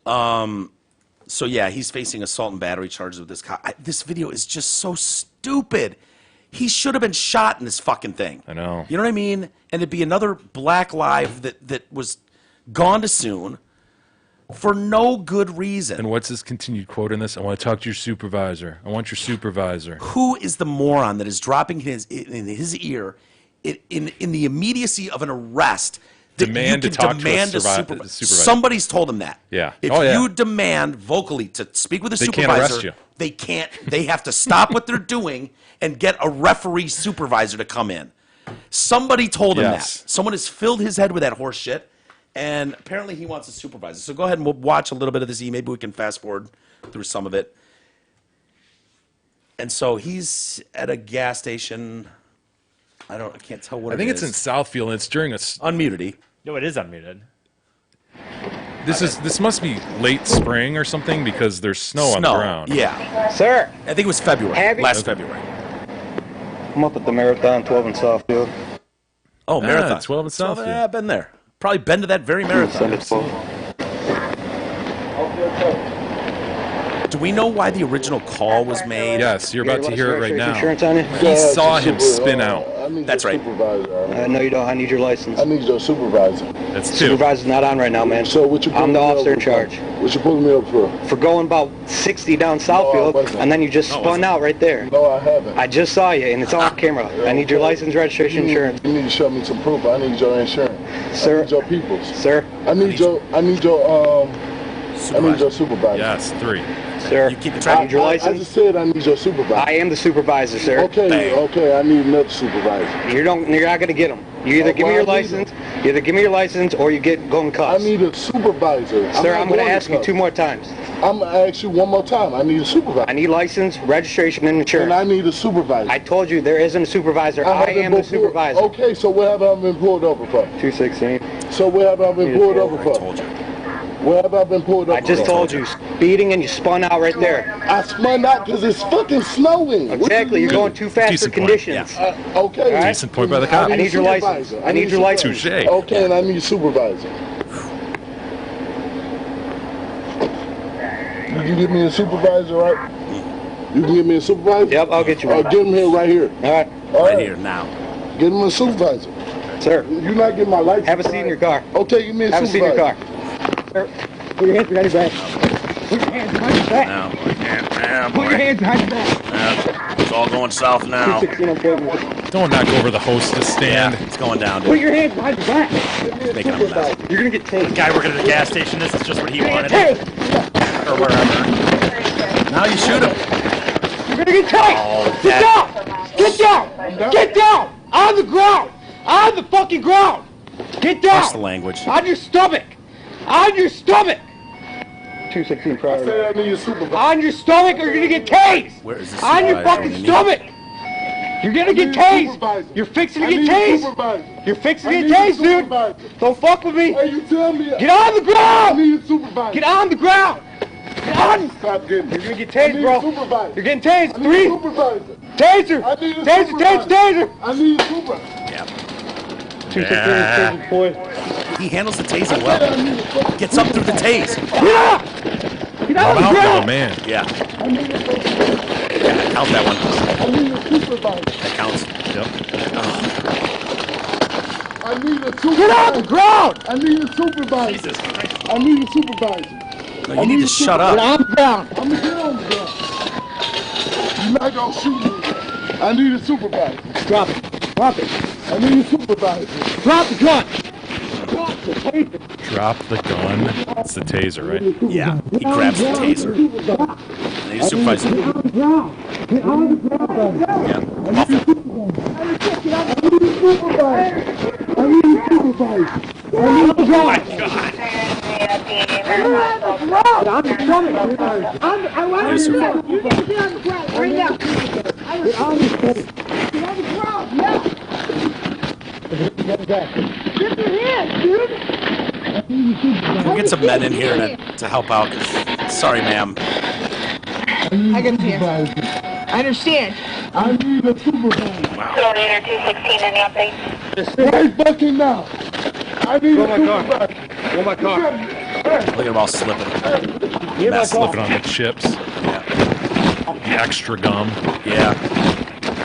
So yeah, he's facing assault and battery charges with this cop. This video is just so stupid. He should have been shot in this fucking thing. I know. You know what I mean? And it'd be another black life that was gone too soon for no good reason. And what's his continued quote in this? I want to talk to your supervisor. I want your supervisor. Who is the moron that is dropping in his ear in the immediacy of an arrest? That Demand you to can talk to a demand a supervisor. Somebody's told him that. Yeah. If Oh, yeah. you demand vocally to speak with a They can't supervisor, arrest you. they can't. They have to stop what they're doing and get a referee supervisor to come in. Somebody told him Yes. that. Someone has filled his head with that horse shit, and apparently he wants a supervisor. So go ahead and we'll watch a little bit of this. Maybe we can fast forward through some of it. And so he's at a gas station. I can't tell what I think it's in Southfield, and it's during a. Unmuted. No, it is unmuted. This must be late spring or something because there's snow on the ground. Yeah. Sir, I think it was February. Last February. I'm up at the Marathon 12 in Southfield. Oh, marathon. 12 in Southfield. Yeah, I've been there. Probably been to that very marathon. Send it full. Do we know why the original call was made? Yes, you're about to hear it right now. Insurance on you? He saw him spin out. I need That's your right. Supervisor. No, you don't. I need your license. I need your supervisor. That's two. Supervisor's not on right now, man. So what you I'm pulling the me officer over in charge. for? What you pulling me up for? For going about 60 down Southfield, wasn't. and then you just spun out right there. No, I haven't. I just saw you, and it's on camera. I need your license, registration, insurance. You need to show me some proof. I need your insurance. Sir. I need your people's. Sir, I need your supervisor. Yes, 3. sir, You keep I track- need your I license. just said I need your supervisor. I am the supervisor, sir. Okay, I need another supervisor. You're not gonna get them. You either give me your license, or you get going I cuffs. need a supervisor. Sir, I'm gonna going ask you cuffs. 2 more times. I'm gonna ask you one more time. I need a supervisor. I need license, registration, and And insurance. I need a supervisor. I told you there isn't a supervisor. I haven't am the been pulled- supervisor. Okay, so what have I been pulled over for? 216. So what have I been pulled over I for? told you. What have I been pulled over I just for? told you, speeding and you spun out right there. I spun out because it's fucking snowing. What Exactly, you you're mean? going too fast for Decent point, conditions. Okay. Decent point by the cop. I need your license. I need your license. Touche. Okay, and I need a supervisor. You can give me a supervisor, right? You can give me a supervisor? Yep, I'll get you one. Get him here, right here. All right, All Right here now. Get him a supervisor. sir, You're not getting my license. have a seat in your car. Okay, give me a Have a seat in supervisor. your car. Sir, put your hands behind your back. Put your hands behind your back. Now, Put your hands behind your back. it's all going south now. 216 on Portland. Don't knock over the hostess stand. It's going down, Put dude. your hands behind your back. Making a mess. You're gonna get tased. Guy working at a gas station, this is just what he wanted. Tased. Or wherever. Now you shoot him. You're gonna get tased. Get down. Get down. Get down. On the ground. On the fucking ground. Get down. Watch the language. On your stomach. On your stomach. 216 prior. Say I need a supervisor. On your stomach or you're gonna get tased. Where is the On your supervisor fucking when you need- stomach. You're gonna get need a tased. supervisor. You're fixing to I get need a tased. supervisor. You're fixing I to need get a tased, dude. supervisor. Don't fuck with me. Hey, you tell me. Get on the I ground. need a supervisor. Get on the ground. Get on. Stop getting. You're gonna get I tased, need bro. a supervisor. You're getting tased. I need a 3. supervisor. Taser. I need a Taser. supervisor. Taser. I need a supervisor. Yeah. 216 boy. He handles the taser I well. need a fucking Gets up through the tase. Get up. Get on the Mouth of a ground. man. Yeah. I need a supervisor. Count that one. I need a supervisor. That counts. Yep. I need a supervisor. Get on the ground. I need a supervisor. Jesus Christ. I need a supervisor. No, you need to shut Get up. on the ground. I'm gonna get on the ground. You're not gonna shoot me. I need a supervisor. Drop it. Drop it. I need a supervisor. Drop the gun. Drop the taser. Drop the gun. It's the taser, right? Yeah. He grabs the taser. And he supervises. Get on the ground. Get on the ground. Yeah. Muff him. I need a supervisor. Get on the ground. Get on the stomach. I want Yes, you sir. to get on the ground right now. Get on the stomach. Get on the ground, yeah. Get your hands, dude. We'll get some men in here to help out. Sorry, ma'am. I understand. I understand. I need a supervisor. Coordinator 216, any updates? Right fucking now. I need a supervisor. Go my car. Look at them all slipping. Mess. Slipping on the chips. Yeah. The extra gum. Yeah.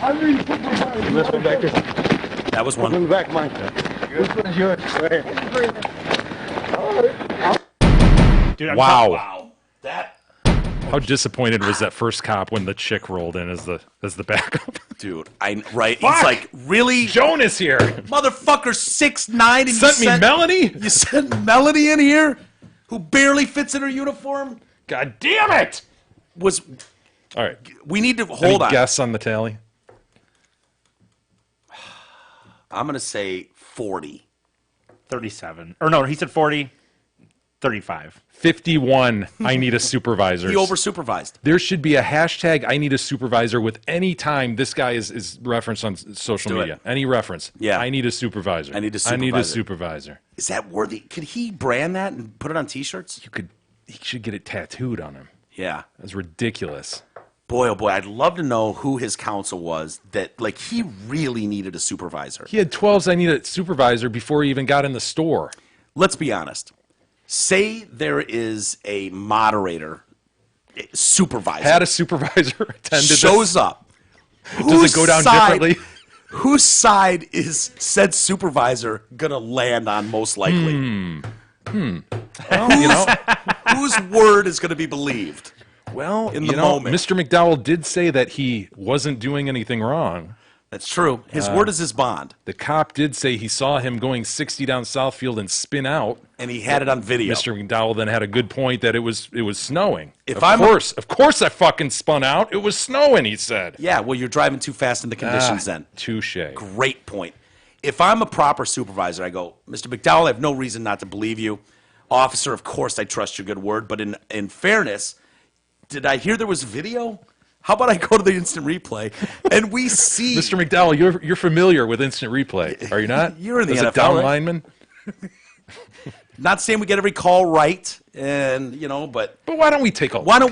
I need a supervisor. This one back there. That was One one. in the back, mine. This one is yours. Right here. Dude, I'm Wow. Wow. That, How disappointed was that first cop when the chick rolled in as the backup? dude. Right. Fuck. It's like, really? Jonas here. Motherfucker 6'9" and Sent me Melanie? You sent Melanie in here, who barely fits in her uniform. God damn it! Was All right. we need to Any hold on? guess on the tally? I'm gonna say 40. 37. Or no, he said 40. 35. 51. I need a supervisor. He over supervised. There should be a hashtag I need a supervisor with any time this guy is referenced on social do it. media. Any reference. Yeah. I need a supervisor. I need a I need a supervisor. supervisor. Is that worthy? Could he brand that and put it on T-shirts? He should get it tattooed on him. Yeah. That's ridiculous. Boy, oh boy, I'd love to know who his counsel was that, like, he really needed a supervisor. He had 12s I need a supervisor before he even got in the store. Let's be honest. Say there is a moderator, supervisor, Had a supervisor attended shows up. Does it go down differently? Whose side is said supervisor gonna land on most likely? Well, you know, Whose word is gonna be believed? well, In you the know, moment. Mr. McDowell did say that he wasn't doing anything wrong. That's true. His word is his bond, The cop did say he saw him going 60 down Southfield and spin out. and he had it on video. Mr. McDowell then had a good point that it was snowing. If of I'm a- course, I fucking spun out. It was snowing. He said. Yeah, well, you're driving too fast in the conditions. Then Touche. great point. If I'm a proper supervisor, I go, Mr. McDowell, I have no reason not to believe you. Officer, of course I trust your good word, but in fairness, did I hear there was video? How about I go to the instant replay and we see Mr. McDowell, you're familiar with instant replay, are you not? You're in the As a NFL, down right? lineman. Not saying we get every call right, and but But why don't we take a why don't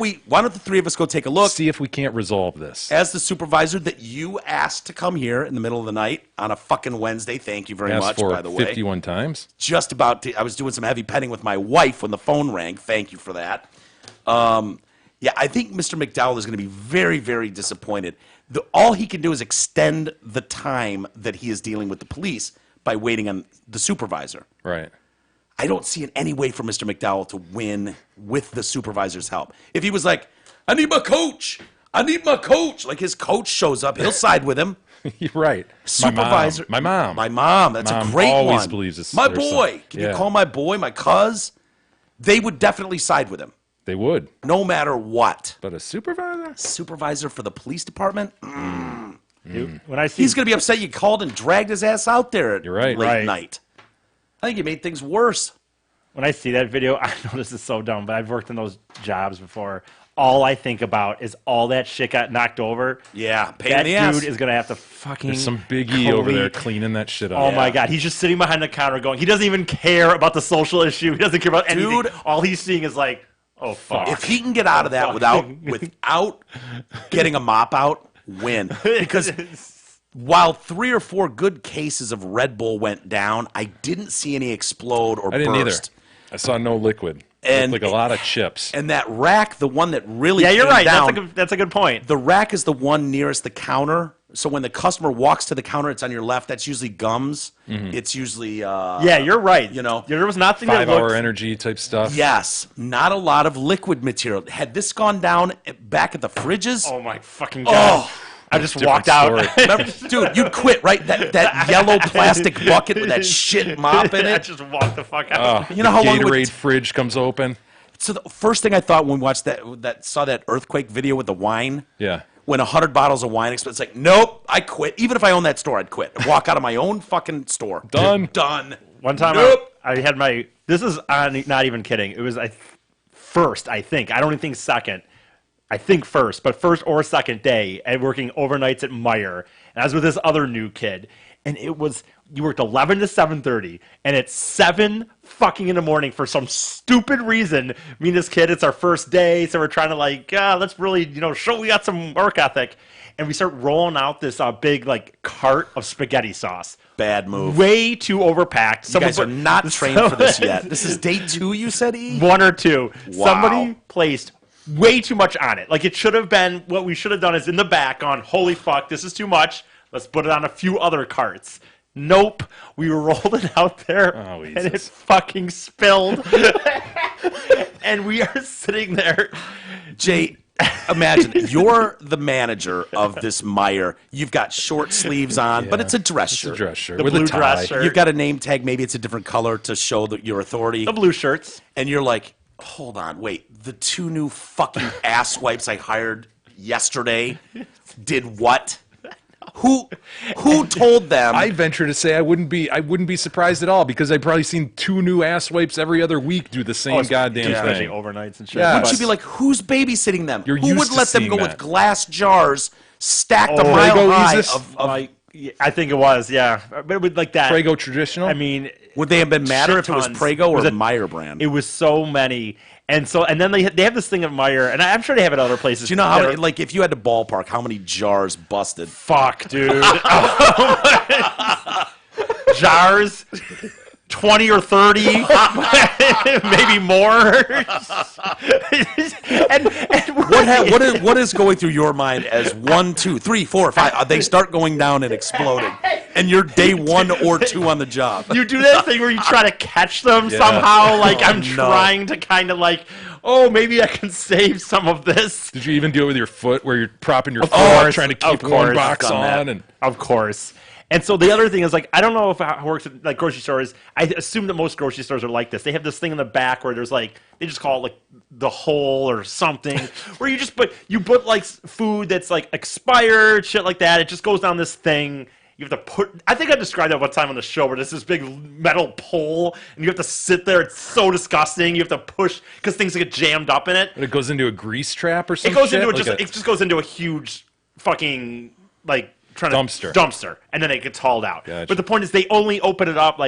the three of us go take a look? see if we can't resolve this? As the supervisor that you asked to come here in the middle of the night on a fucking Wednesday, thank you very Asked much, for by the way. 51 times. Just about to, I was doing some heavy petting with my wife when the phone rang. Thank you for that. Yeah, I think Mr. McDowell is going to be very, very disappointed. All he can do is extend the time that he is dealing with the police by waiting on the supervisor. Right. I don't see in any way for Mr. McDowell to win with the supervisor's help. If he was like, I need my coach. Like his coach shows up, he'll side with him. You're right. Supervisor. My mom. My mom. That's Mom a great always one. believes it's my their boy. son. Can Yeah. you call my boy, my cuz? They would definitely side with him. They would. no matter what. But a supervisor? Supervisor for the police department, Dude, when I see he's going to be upset you called and dragged his ass out there at You're right. late Right. night. I think it made things worse. when I see that video, I know this is so dumb, but I've worked in those jobs before. All I think about is all that shit got knocked over. Yeah, pain That in the ass. dude is gonna have to fucking. There's some biggie over there cleaning that shit up. Oh my god, he's just sitting behind the counter going. He doesn't even care about the social issue. He doesn't care about anything. Dude. All he's seeing is like, oh fuck. If he can get out of that without getting a mop out, win. Because while 3 or 4 good cases of Red Bull went down, I didn't see any explode or I didn't either. burst. I saw no liquid. And- Looked like a lot of chips. And that rack, the one that really yeah, you're came right. down, That's a good point. the rack is the one nearest the counter. So when the customer walks to the counter, it's on your left. That's usually gums. It's usually Yeah, you're right. you know, there was nothing that 5-hour looked. energy type stuff. yes, not a lot of liquid material. Had this gone down back at the fridges, Oh my fucking god! I just walked out. story. remember, dude, you'd quit, right? That yellow plastic bucket with that shit mop in I it. just walked the fuck out. You know how long it would Gatorade fridge comes open. So the first thing I thought when we watched saw that earthquake video with the wine, Yeah. when 100 bottles of wine exploded, it's like, nope, I quit. Even if I owned that store, I'd quit. I'd walk out of my own fucking store. Done. Done. One time Nope. I had my. This is not even kidding. It was first. I think. I don't even think second. I think first, but first or second day at working overnights at Meyer, and I was with this other new kid, and it was you worked 11 to 7:30, and it's 7 fucking in the morning for some stupid reason. Me and this kid, it's our first day, so we're trying to let's really show we got some work ethic, and we start rolling out this big cart of spaghetti sauce. Bad move. Way too overpacked. You guys are not trained for this yet. This is day 2, you said, E? 1 or 2. Wow. Somebody placed way too much on it. Like it should have been. What we should have done is in the back on. Holy fuck, this is too much. Let's put it on a few other carts. Nope. We rolled it out there, Oh, and it Jesus. fucking spilled. And we are sitting there. Jay, imagine you're the manager of this Meyer. You've got short sleeves on, but it's a dress shirt. It's a dress shirt The with blue a tie. dress shirt. You've got a name tag. Maybe it's a different color to show your authority. The blue shirts. And you're like, hold on, wait. The 2 new fucking ass wipes I hired yesterday did what? Who told them? I venture to say I wouldn't be surprised at all because I've probably seen 2 new ass wipes every other week do the same goddamn Especially thing. overnights and shit. Yeah. Would But- you be like, who's babysitting them? You're Who used would to let them seeing go that. with glass jars stacked a Oh, mile Prego high? uses- I think it was, yeah. But it was like that. Prego traditional? I mean, Would they have been madder if it was Shit tons. Prego or Was it- Meyer brand? it was so many. And then they have this thing at Meyer, and I'm sure they have it at other places. Do you know that how, are- like, if you had to ballpark, how many jars busted? Fuck, dude. Jars, 20 or 30, maybe more. and What is going through your mind as 1, 2, 3, 4, 5? They start going down and exploding, and you're day 1 or 2 on the job. you do that thing where you try to catch them Yeah. somehow. Like I'm no. trying to kind of oh, maybe I can save some of this. Did you even do it with your foot where you're propping your foot course, up, trying to of keep one course. box Done that. on? And Of course. And so the other thing is I don't know if how it works at grocery stores. I assume that most grocery stores are like this. They have this thing in the back where there's they just call it the hole or something, where you put food that's expired, shit like that. It just goes down this thing. You have to put. I think I described that one time on the show where there's this big metal pole and you have to sit there. It's so disgusting. You have to push because things get jammed up in it. it goes into a grease trap or It something. goes into it just goes into a huge fucking dumpster, and then it gets hauled out. Gotcha. But the point is, they only open it up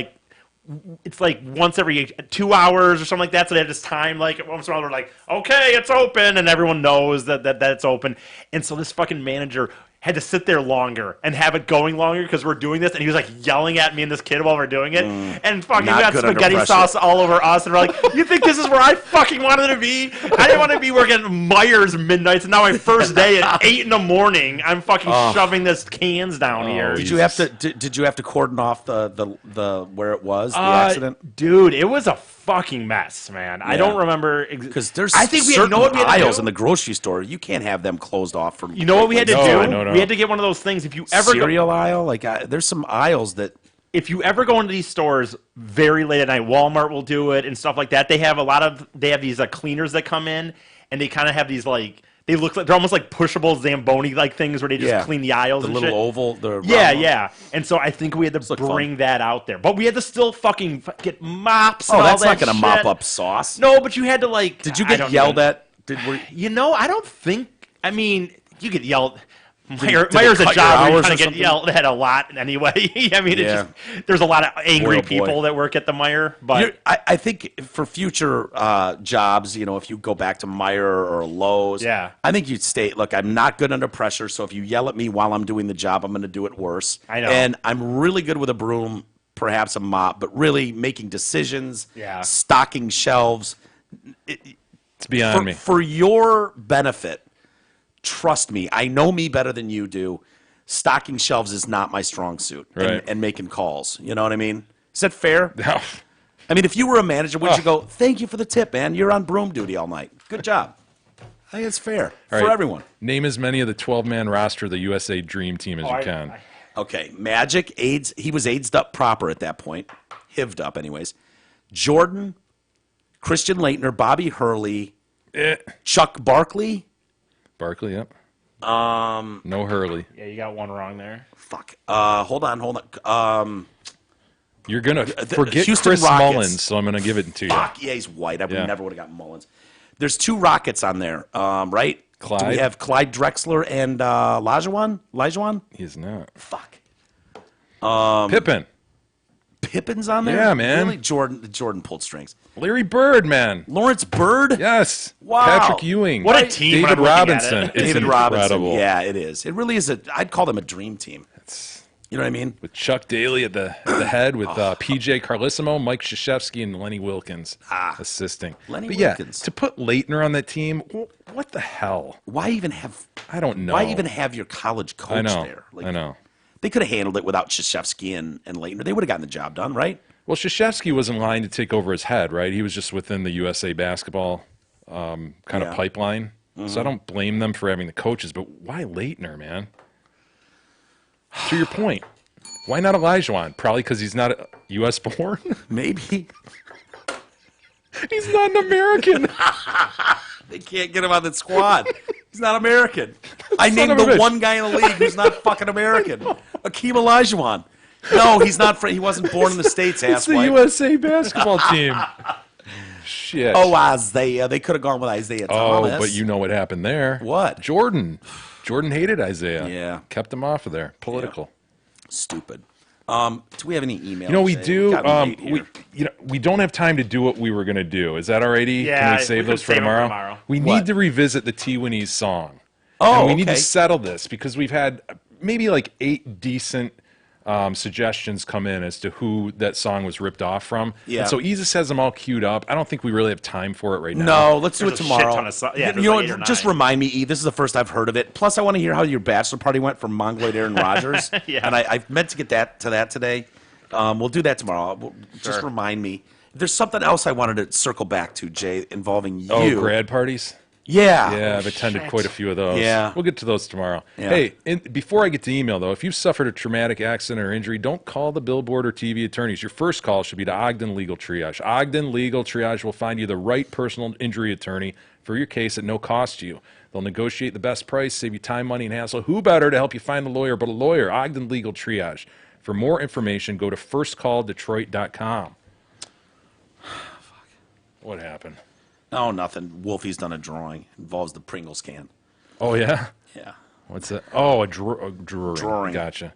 it's once every 2 hours or something like that. So they have this time, once in a while, they're like, okay, it's open, and everyone knows that it's open. And so this fucking manager had to sit there longer and have it going longer because we're doing this, and he was yelling at me and this kid while we're doing it, and fucking Not we got good under spaghetti pressure. sauce all over us, and we're like, you think this is where I fucking wanted to be? I didn't want to be working at Myers midnights, and now my first day at 8 in the morning, I'm fucking shoving this cans down here. Did you have to? Did you have to cordon off the where it was the accident? Dude, it was a fucking mess, man. I don't remember Because there's I think we had, certain what we had to aisles do? in the grocery store you can't have them closed off for. You know what we had to No, do? no. We had to get one of those things. If you ever go, cereal aisle, there's some aisles that if you ever go into these stores very late at night, Walmart will do it and stuff like that. They have these cleaners that come in, and they kind of have these like. They look like they're almost like pushable Zamboni like things where they just clean the aisles. The and little shit. oval. The Yeah, round one. yeah. And so I think we had to look bring fun. that out there, but we had to still fucking get mops. Oh, and that's all not that going to shit. mop up sauce. No, but you had to like. Did you I get don't yelled even- at? You know, I don't think. I mean, you get yelled. did Myers they a cut job your where you hours kind or of get something? yelled at a lot anyway. I mean, Yeah. there's a lot of angry Boy, oh boy. people that work at the Meijer, but I think for future jobs, if you go back to Meijer or Lowe's, Yeah. I think you'd state, look, I'm not good under pressure, so if you yell at me while I'm doing the job, I'm going to do it worse. I know. And I'm really good with a broom, perhaps a mop, but really making decisions, Yeah. stocking shelves. It's beyond me. For your benefit, trust me, I know me better than you do. Stocking shelves is not my strong suit, Right. and making calls. You know what I mean? Is that fair? I mean, if you were a manager, would you go, thank you for the tip, man. You're on broom duty all night. Good job. I think it's fair All for right. everyone. Name as many of the 12-man roster of the USA Dream Team as you can. Okay, Magic, AIDS, he was AIDS'd up proper at that point. HIV'd up, anyways. Jordan, Christian Leitner, Bobby Hurley, Chuck Barkley. Barkley, yep. No Hurley. yeah, you got one wrong there. Fuck. Hold on. You're gonna forget Houston Chris Rockets. Mullins, so I'm gonna give it to you. Fuck, yeah, he's white. I Yeah. never would have got Mullins. There's 2 Rockets on there, right? Do we Clyde? have Clyde Drexler and Lajuan? He's not. Fuck. Pippen, Pippin's on there? Yeah, man. Really? Jordan pulled strings. Larry Bird, man. Lawrence Bird? Yes. Wow. Patrick Ewing. What a team when David I'm looking at Robinson. it. It's David Robinson. incredible. Yeah, it is. It really is I'd call them a dream team. You know what I mean? With Chuck Daly at the head, with PJ Carlissimo, Mike Krzyzewski, and Lenny Wilkins assisting. Lenny but yeah, Wilkins. to put Leitner on that team, what the hell? Why even have I don't know. Why even have your college coach I know. there? I know. They could have handled it without Krzyzewski and Leitner. They would have gotten the job done, right? Well, Krzyzewski was in line to take over his head, right? He was just within the USA basketball kind of pipeline. So I don't blame them for having the coaches, but why Leitner, man? To your point, why not Olajuwon? Probably because he's not U.S. born. Maybe. He's not an American. They can't get him on the squad. He's not American. I Son named of a the bitch. one guy in the league who's not fucking American. Akeem Olajuwon. No, he's not. He wasn't born in the States, It's the asswipe. USA basketball team. Shit. Oh, Isaiah. They could have gone with Isaiah Thomas. Oh, but you know what happened there. What? Jordan hated Isaiah. Yeah. Kept him off of there. Political. Stupid. Do we have any emails? We Jay? do. Got me late here. We don't have time to do what we were going to do. Is that alrighty? Yeah, Can we save we can those for save 'em for tomorrow? tomorrow. We What? need to revisit the T. Winnie's song. Oh, and we need okay. to settle this because we've had maybe like 8 decent suggestions come in as to who that song was ripped off from. Yeah. And so Ezus has them all queued up. I don't think we really have time for it right now. No, let's do There's it a shit tomorrow. ton of yeah, you there's know like 8 or what? Just 9. remind me, E. This is the first I've heard of it. Plus, I want to hear how your bachelor party went from Mongoloid Aaron Rodgers. Yeah. And I meant to get to that today. We'll do that tomorrow. Just remind me. There's something else I wanted to circle back to, Jay, involving you. Oh, grad parties? Yeah. Yeah, I've attended quite a few of those. Yeah. We'll get to those tomorrow. Yeah. Hey, before I get to email, though, if you've suffered a traumatic accident or injury, don't call the billboard or TV attorneys. Your first call should be to Ogden Legal Triage. Ogden Legal Triage will find you the right personal injury attorney for your case at no cost to you. They'll negotiate the best price, save you time, money, and hassle. Who better to help you find a lawyer but a lawyer? Ogden Legal Triage. For more information, go to firstcalldetroit.com. What happened? Oh, nothing. Wolfie's done a drawing. Involves the Pringles can. Oh, yeah? Yeah. What's that? Oh, a drawing. Drawing. Gotcha.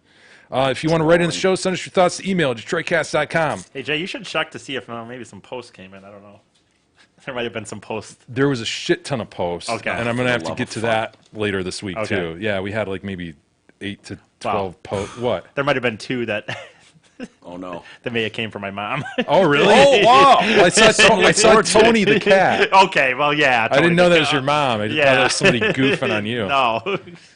If you want to write in the show, send us your thoughts to email, DetroitCast.com. Hey Jay, you should check to see if maybe some posts came in. I don't know. There might have been some posts. There was a shit ton of posts. Okay. And I'm going to have to love get of to fuck. that later this week, Okay. too. Yeah, we had like maybe 8 to 12 Wow. posts. What? There might have been 2 that Oh, no. that may have came from my mom. Oh, really? Oh, wow. I saw Tony the cat. Okay, well, yeah. I didn't know that was your mom. I just thought Yeah. that was somebody goofing on you. No.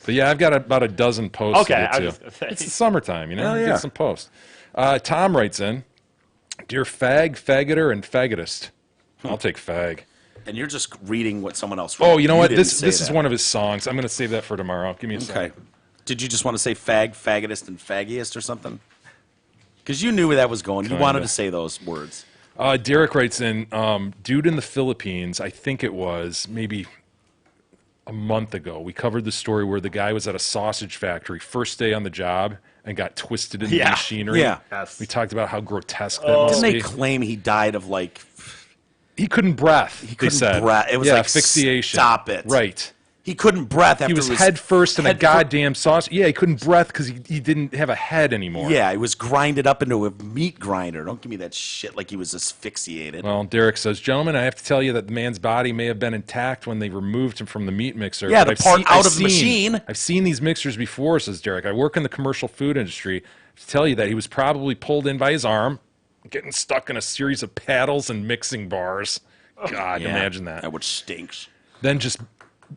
But yeah, I've got about a dozen posts Okay, to get I to. was just gonna say. It's the summertime, you know? Hell You yeah. Get some posts. Tom writes in, Dear fag, faggoter, and faggotist. I'll take fag. And you're just reading what someone else wrote. Oh, you know what? didn't This say is that. one of his songs. I'm going to save that for tomorrow. Give me a Okay. second. Did you just want to say fag, faggotist, and faggiest or something? Because you knew where that was going. You Kinda. wanted to say those words. Derek writes in, dude in the Philippines, I think it was maybe a month ago, we covered the story where the guy was at a sausage factory, first day on the job, and got twisted in the machinery. Yeah. Yes. We talked about how grotesque that must Didn't they be. claim he died of like He couldn't breath, he they couldn't said. breath? It was yeah, like asphyxiation. Stop it. Right. He couldn't breath after He was it head first in a head fir- goddamn sausage. Yeah, he couldn't breath because he didn't have a head anymore. Yeah, he was grinded up into a meat grinder. Don't give me that shit like he was asphyxiated. Well, Derek says, gentlemen, I have to tell you that the man's body may have been intact when they removed him from the meat mixer. Yeah, but the part out of the machine. I've seen these mixers before, says Derek. I work in the commercial food industry to tell you that he was probably pulled in by his arm, getting stuck in a series of paddles and mixing bars. God, Yeah, imagine that. That which stinks. Then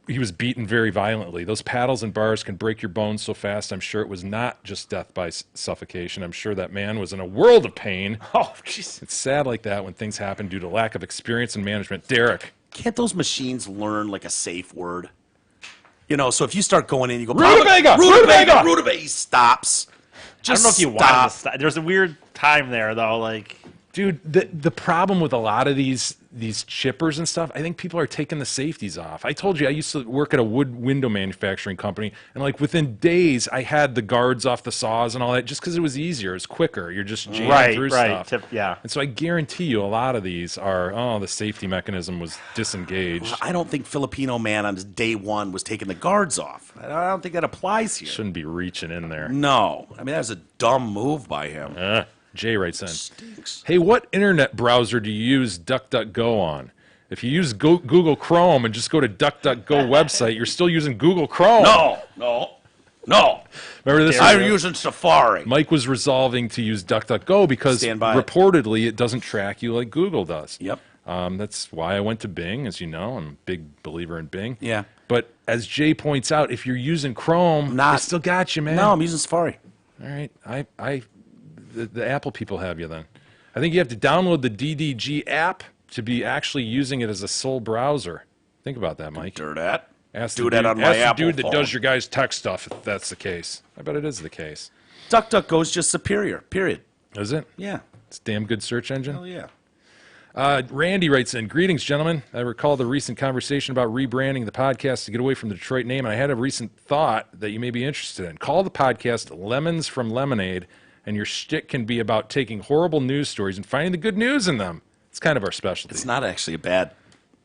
he was beaten very violently. Those paddles and bars can break your bones so fast. I'm sure it was not just death by suffocation. I'm sure that man was in a world of pain. Oh, jeez. It's sad like that when things happen due to lack of experience and management. Derek. Can't those machines learn like a safe word? You know, so if you start going in, you go Rutabaga! Rutabaga, Rutabaga. He stops. I don't know if you wanted to stop. There's a weird time there, though. Like, Dude, the problem with a lot of these chippers and stuff, I think people are taking the safeties off. I told you I used to work at a wood window manufacturing company, and like within days I had the guards off the saws and all that just because it was easier, it's quicker. You're just jamming through stuff. Yeah. And so I guarantee you a lot of these are, the safety mechanism was disengaged. I don't think Filipino man on day one was taking the guards off. I don't think that applies here. Shouldn't be reaching in there. No. I mean, that was a dumb move by him. Jay writes in, Stinks. hey, what internet browser do you use DuckDuckGo on? If you use Google Chrome and just go to DuckDuckGo website, you're still using Google Chrome. No. Remember this? I'm using Safari. Mike was resolving to use DuckDuckGo because Stand by it. reportedly it doesn't track you like Google does. Yep. That's why I went to Bing, as you know. I'm a big believer in Bing. Yeah. But as Jay points out, if you're using Chrome, Not- they still got you, man. No, I'm using Safari. All right. The Apple people have you then. I think you have to download the DDG app to be actually using it as a sole browser. Think about that, Mike. Do that. Ask Do the that dude, on my ask the Apple dude that phone. does your guys' tech stuff if that's the case. I bet it is the case. DuckDuckGo's just superior, period. Is it? Yeah. It's a damn good search engine. Hell yeah. Randy writes in, greetings, gentlemen. I recall the recent conversation about rebranding the podcast to get away from the Detroit name, and I had a recent thought that you may be interested in. Call the podcast Lemons from Lemonade, and your shtick can be about taking horrible news stories and finding the good news in them. It's kind of our specialty. It's not actually a bad.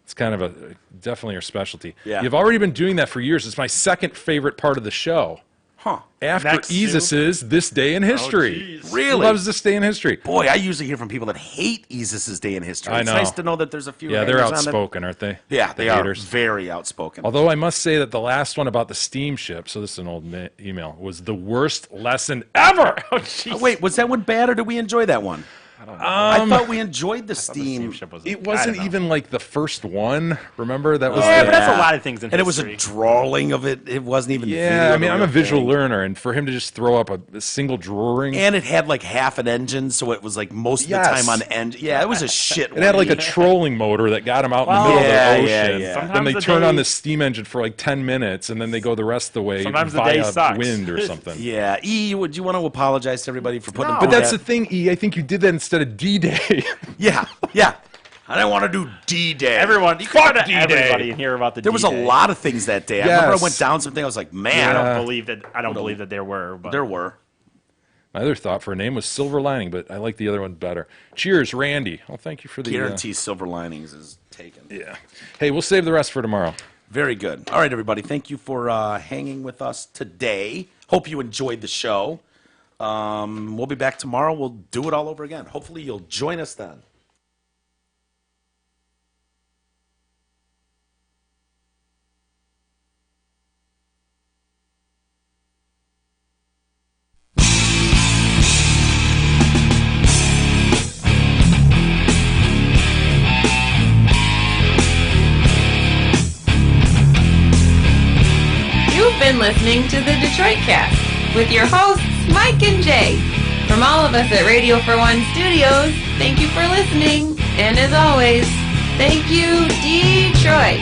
It's kind of definitely our specialty. Yeah. You've already been doing that for years. It's my second favorite part of the show. Huh. After Next to- Isis's This Day in History. jeez. He Really? loves This Day in History. Boy, I usually hear from people that hate Isis's Day in History. I It's know. nice to know that there's a few. Yeah, they're haters on that. outspoken, aren't they? Yeah, The they are haters. very outspoken. Although I must say that the last one about the steamship, so this is an old email, was the worst lesson ever. Oh, jeez. Wait, was that one bad or did we enjoy that one? I thought we enjoyed the steam. Steamship was It wasn't even like the first one. Remember that was Yeah, the, but that's a lot of things in And it was a history. drawing of it. It wasn't even. yeah. video I mean, of I'm the a visual thing. learner, and for him to just throw up a single drawing, And it had like half an engine, so it was like most of Yes. the time on engine. Yeah, it was a shit. it had like a trolling motor that got him out in the middle yeah, of the yeah, ocean. yeah. Then Sometimes they the turn on day- the steam engine for like 10 minutes, and then they go the rest of the way Sometimes the via day sucks. wind or something. Yeah, would you want to apologize to everybody for putting? But that's the thing, E. I think you did that instead of D-Day. Yeah. I didn't want to do D-Day. Everyone, you Fuck can go to D-Day. everybody and hear about the There was a D-Day. lot of things that day. I remember I Yes. went down something. I was like, man, I don't believe that there were. But there were. My other thought for a name was Silver Lining, but I like the other one better. Cheers, Randy. Well, thank you for the Guarantee Silver Linings is taken. yeah. Hey, we'll save the rest for tomorrow. Very good. All right, everybody. Thank you for hanging with us today. Hope you enjoyed the show. We'll be back tomorrow. We'll do it all over again. Hopefully, you'll join us then. You've been listening to the Detroit Cast with your hosts, Mike and Jay. From all of us at Radio for One Studios, thank you for listening. And as always, thank you, Detroit.